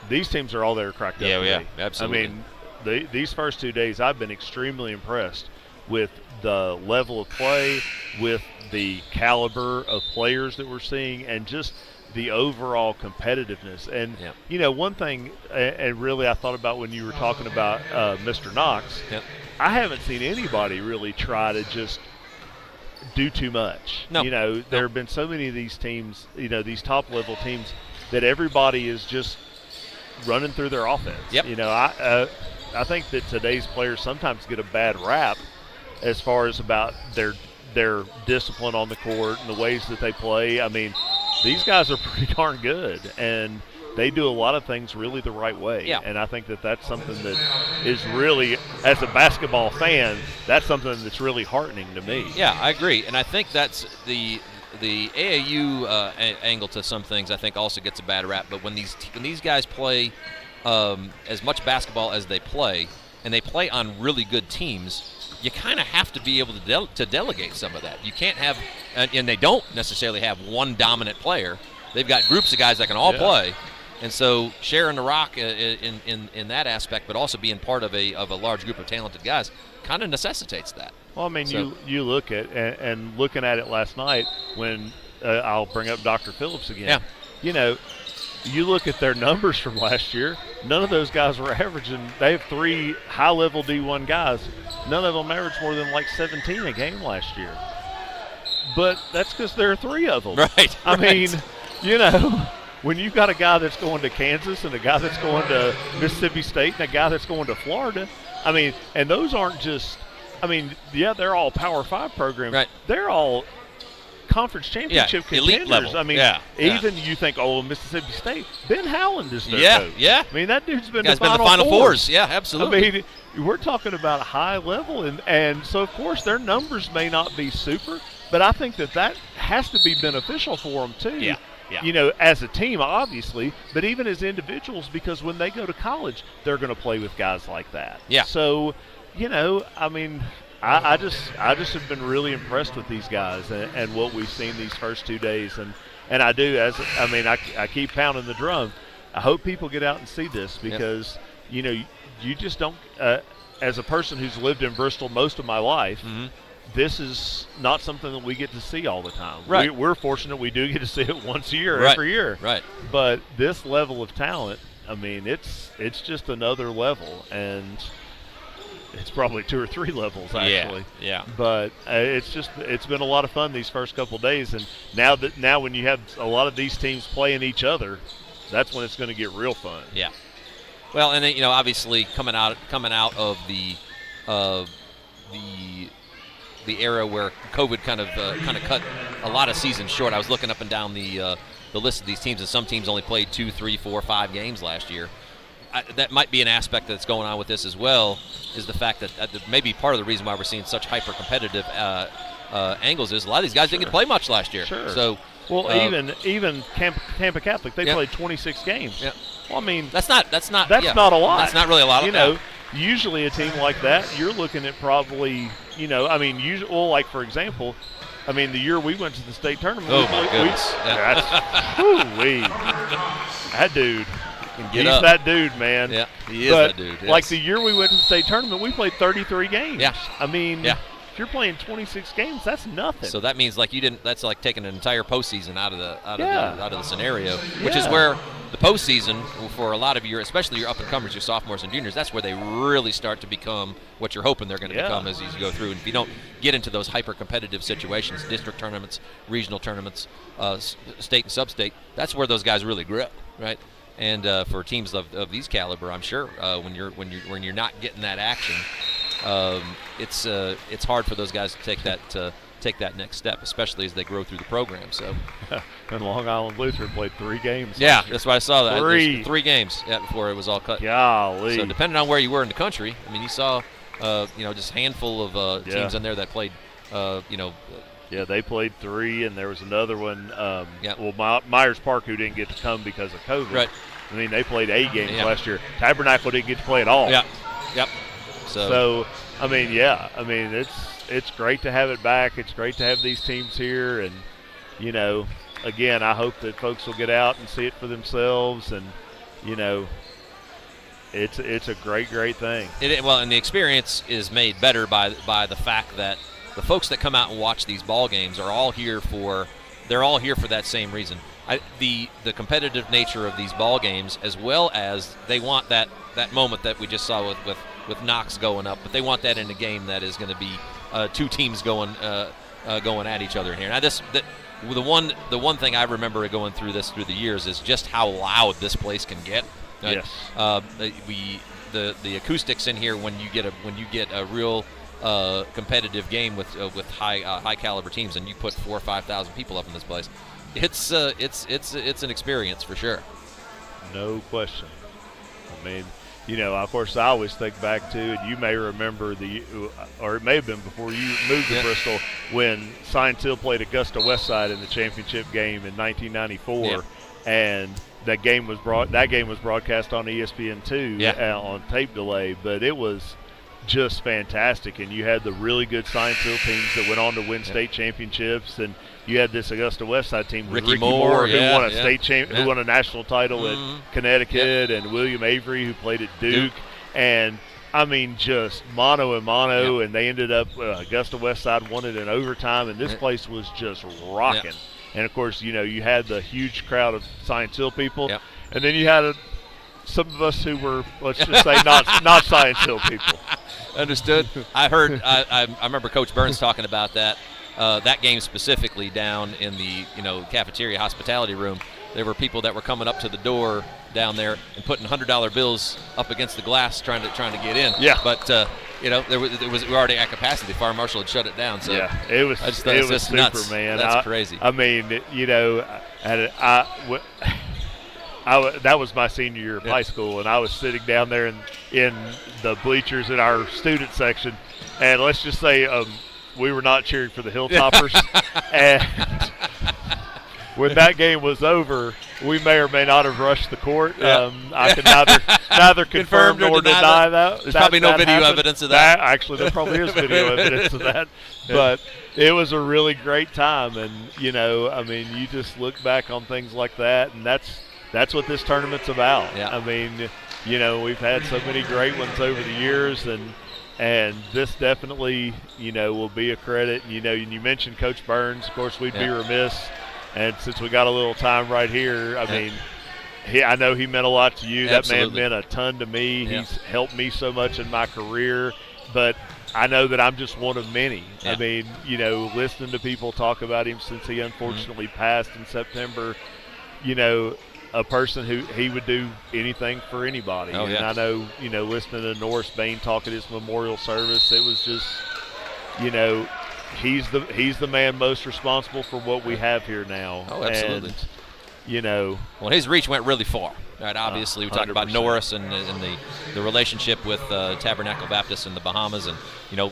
These teams are all there cracked up. Yeah, absolutely. I mean, these first 2 days, I've been extremely impressed with the level of play, with the caliber of players that we're seeing, and just the overall competitiveness. And, one thing, and really I thought about when you were talking about Mr. Knox, I haven't seen anybody really try to just do too much. No. There have been so many of these teams, these top-level teams, that everybody is just running through their offense. Yep. I think that today's players sometimes get a bad rap as far as about their discipline on the court and the ways that they play. I mean, these guys are pretty darn good, and they do a lot of things really the right way. Yeah. And I think that that's something that is really, as a basketball fan, that's something that's really heartening to me. Yeah, I agree. And I think that's the AAU angle to some things, I think, also gets a bad rap. But when these guys play as much basketball as they play, and they play on really good teams, you kind of have to be able to delegate some of that. You can't have, and they don't necessarily have one dominant player. They've got groups of guys that can all play, and so sharing the rock in that aspect, but also being part of a large group of talented guys, kind of necessitates that. Well, I mean, you look at and looking at it last night when I'll bring up Dr. Phillips again. Yeah. You look at their numbers from last year. None of those guys were averaging. They have 3 high-level D1 guys. None of them averaged more than like 17 a game last year. But that's because there are 3 of them. Right. I mean, when you've got a guy that's going to Kansas and a guy that's going to Mississippi State and a guy that's going to Florida, I mean, and those aren't just. I mean, they're all Power 5 programs. Right. They're all conference championship contenders. Elite level. I mean, even you think, Mississippi State, Ben Howland is their coach. Yeah. I mean, that dude's been to the Final Fours. Yeah, absolutely. I mean, we're talking about high level, and so, of course, their numbers may not be super, but I think that has to be beneficial for them, too. Yeah. As a team, obviously, but even as individuals, because when they go to college, they're going to play with guys like that. Yeah. So, I mean, I just have been really impressed with these guys and what we've seen these first 2 days, and I do I keep pounding the drum. I hope people get out and see this because you just don't. As a person who's lived in Bristol most of my life, this is not something that we get to see all the time. Right. We're fortunate we do get to see it once a year, every year. Right. But this level of talent, I mean, it's just another level, and it's probably 2 or 3 levels actually. Yeah. But it's been a lot of fun these first couple of days, and now when you have a lot of these teams playing each other, that's when it's going to get real fun. Yeah. Well, and then, obviously coming out of the era where COVID kind of cut a lot of seasons short. I was looking up and down the list of these teams, and some teams only played 2, 3, 4, 5 games last year. That might be an aspect that's going on with this as well, is the fact that maybe part of the reason why we're seeing such hyper-competitive angles is a lot of these guys didn't get to play much last year. Sure. So, even Tampa Catholic, they played 26 games. Yeah. Well, I mean, that's not not a lot. That's not really a lot. Usually a team like that, you're looking at probably, like for example, the year we went to the state tournament. Oh my goodness! That dude. He's up. that dude, man. Yeah, he is that dude. Yes. Like the year we went to the state tournament, we played 33 games. Yeah. I mean, if you're playing 26 games, that's nothing. So that means that's like taking an entire postseason out of the scenario, which is where the postseason for a lot of especially your up-and-comers, your sophomores and juniors, that's where they really start to become what you're hoping they're going to become as you go through. And if you don't get into those hyper-competitive situations, district tournaments, regional tournaments, state and sub-state, that's where those guys really grip, right? And for teams of these caliber, I'm sure when you're not getting that action, it's hard for those guys to take take that next step, especially as they grow through the program. So, and Long Island Lutheran played 3 games. Yeah, that's why I saw that. 3. 3 games before it was all cut. Golly. So depending on where you were in the country, I mean, you saw just a handful of teams in there that played. Yeah, they played 3, and there was another one. Well, Myers Park, who didn't get to come because of COVID. Right. I mean, they played 8 games last year. Tabernacle didn't get to play at all. Yeah. Yep. So I mean, it's great to have it back. It's great to have these teams here, and again, I hope that folks will get out and see it for themselves, and it's a great thing. And the experience is made better by the fact that the folks that come out and watch these ball games are all here for that same reason. The competitive nature of these ball games, as well as they want that moment that we just saw with Knox going up, but they want that in a game that is going to be 2 teams going at each other here. Now the one thing I remember going through the years is just how loud this place can get. Yes. The acoustics in here when you get a real competitive game with high caliber teams, and you put 4,000 or 5,000 people up in this place. It's an experience for sure. No question. I mean, of course, I always think back to, and you may remember or it may have been before you moved to Bristol, when Science Hill played Augusta Westside in the championship game in 1994, and that game was broadcast on ESPN2 on tape delay, but it was just fantastic. And you had the really good Science Hill teams that went on to win state championships, and you had this Augusta Westside team with Ricky Moore, who won a who won a national title at Connecticut, and William Avery, who played at Duke, and I mean, just mano a mano, and they ended up Augusta Westside won it in overtime, and this place was just rocking. And of course, you had the huge crowd of Science Hill people, and then you had some of us who were, let's just say, not Science Hill people. Understood. I heard. I remember Coach Burns talking about that game specifically down in the cafeteria hospitality room. There were people that were coming up to the door down there and putting $100 bills up against the glass trying to get in. Yeah. we were already at capacity. Fire marshal had shut it down. So yeah, it was super, nuts. Man. That's crazy. I mean, that was my senior year of high school, and I was sitting down there in the bleachers in our student section, and let's just say we were not cheering for the Hilltoppers. And when that game was over, we may or may not have rushed the court. I can neither confirm nor deny that. There's probably no video evidence of that. Actually, there probably is video evidence of that. But it was a really great time, and you just look back on things like that, and that's what this tournament's about. Yeah. I mean, we've had so many great ones over the years, and this definitely, will be a credit. And you mentioned Coach Burns. Of course, we'd be remiss. And since we got a little time right here, I mean, I know he meant a lot to you. Absolutely. That man meant a ton to me. Yeah. He's helped me so much in my career. But I know that I'm just one of many. Yeah. I mean, listening to people talk about him since he unfortunately passed in September, a person who he would do anything for anybody. Oh, and I know, listening to Norris Bain talk at his memorial service, it was just, he's the man most responsible for what we have here now. Oh, absolutely. And, well, his reach went really far. Right, obviously, we talked about 100%. Norris and the relationship with Tabernacle Baptist in the Bahamas, and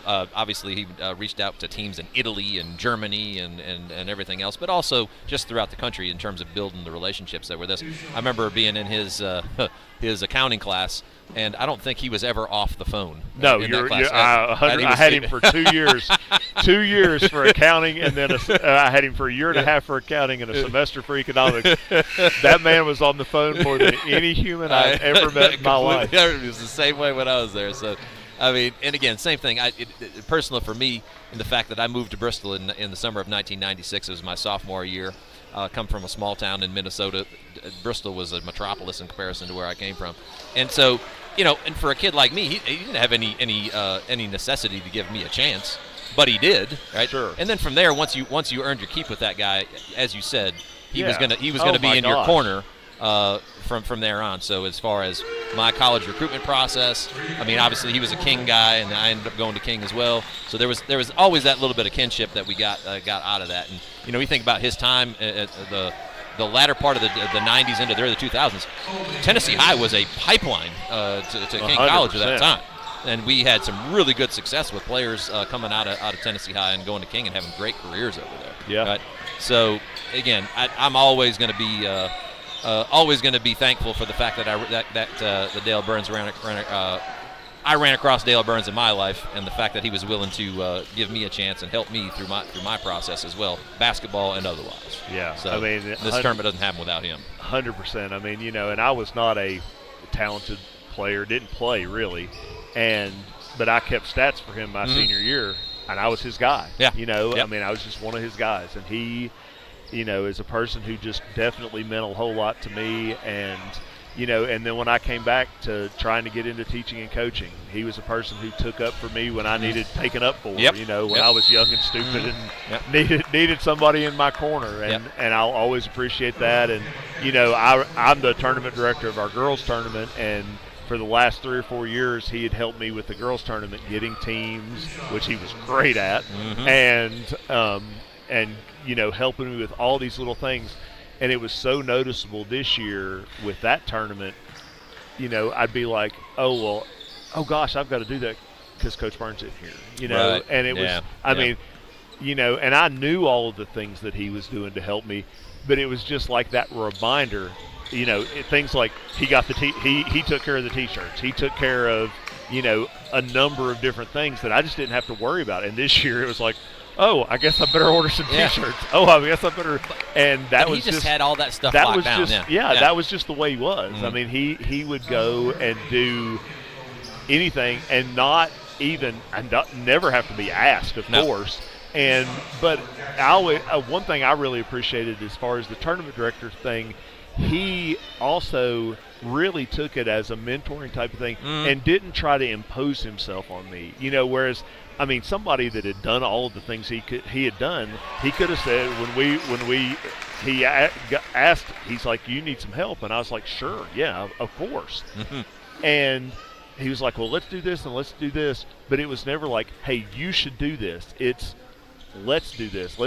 obviously he reached out to teams in Italy and Germany and everything else, but also just throughout the country in terms of building the relationships that were this. I remember being in his accounting class, and I don't think he was ever off the phone. No, I had him for 2 years, 2 years for accounting, and then I had him for a year and a half for accounting and a semester for economics. That man was on the phone more than any human I've ever met in my life. It was the same way when I was there. So, I mean, and again, same thing. Personal for me, in the fact that I moved to Bristol in the summer of 1996. It was my sophomore year. Come from a small town in Minnesota. Bristol was a metropolis in comparison to where I came from, and so and for a kid like me, he didn't have any necessity to give me a chance, but he did, right? Sure. And then from there, once you earned your keep with that guy, as you said, he was gonna be in your corner from there on. So as far as my college recruitment process. I mean, obviously he was a King guy, and I ended up going to King as well. So there was always that little bit of kinship that we got out of that. And we think about his time at the latter part of the 90s into the early 2000s. Tennessee High was a pipeline to King College at that time. And we had some really good success with players coming out of Tennessee High and going to King and having great careers over there. Yeah. Right? So again, I'm always going to be thankful for the fact that the Dale Burns I ran across Dale Burns in my life, and the fact that he was willing to give me a chance and help me through my process as well, basketball and otherwise. Yeah. So I mean, this tournament doesn't happen without him. 100%. I mean, and I was not a talented player, didn't play really. But I kept stats for him my senior year, and I was his guy. Yeah. I mean, I was just one of his guys, and he, is a person who just definitely meant a whole lot to me. And and then when I came back to trying to get into teaching and coaching, he was a person who took up for me when I needed taken up for. Yep. When I was young and stupid and needed somebody in my corner, and I'll always appreciate that. And I'm the tournament director of our girls tournament, and for the last 3 or 4 years, he had helped me with the girls tournament, getting teams, which he was great at, and helping me with all these little things. And it was so noticeable this year with that tournament. I'd be like, oh gosh, I've got to do that because Coach Burns isn't here. Right. And it was, I mean, and I knew all of the things that he was doing to help me, but it was just like that reminder. Things like he took care of the T-shirts. He took care of, a number of different things that I just didn't have to worry about. And this year it was like, oh, I guess I better order some T-shirts. Oh, I guess I better. And that was he just had all that stuff that locked was down. Just, that was just the way he was. I mean, he would go and do anything and never have to be asked, of course. But one thing I really appreciated as far as the tournament director thing, he also really took it as a mentoring type of thing and didn't try to impose himself on me. Whereas, I mean, somebody that had done all of the things he had done, he could have said he asked, he's like, you need some help, and I was like, sure, yeah, of course. And he was like, well, let's do this and let's do this, but it was never like, hey, you should do this. It's let's do this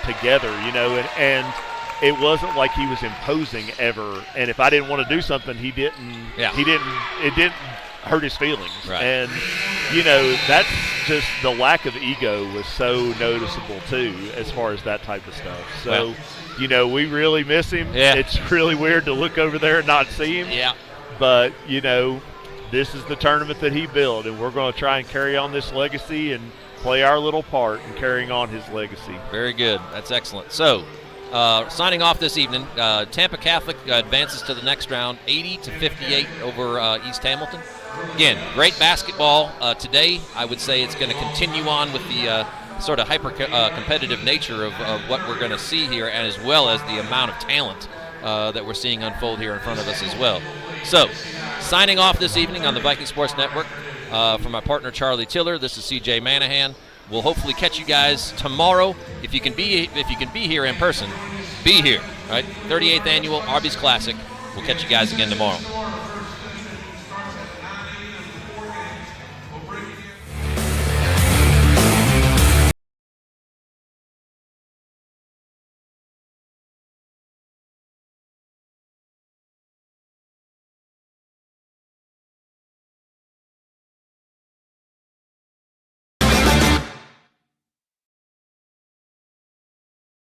together, and it wasn't like he was imposing ever. And if I didn't want to do something, it didn't hurt his feelings. Right. And, that's just the lack of ego was so noticeable too, as far as that type of stuff. So, we really miss him. Yeah. It's really weird to look over there and not see him. Yeah. But, this is the tournament that he built, and we're going to try and carry on this legacy and play our little part in carrying on his legacy. Very good. That's excellent. So, signing off this evening, Tampa Catholic advances to the next round, 80-58 over East Hamilton. Again, great basketball today. I would say it's going to continue on with the sort of hyper-competitive nature of what we're going to see here, and as well as the amount of talent that we're seeing unfold here in front of us as well. So, signing off this evening on the Viking Sports Network, from my partner Charlie Tiller, this is CJ Manahan. We'll hopefully catch you guys tomorrow. If you can be here in person, be here. Right? 38th annual Arby's Classic. We'll catch you guys again tomorrow.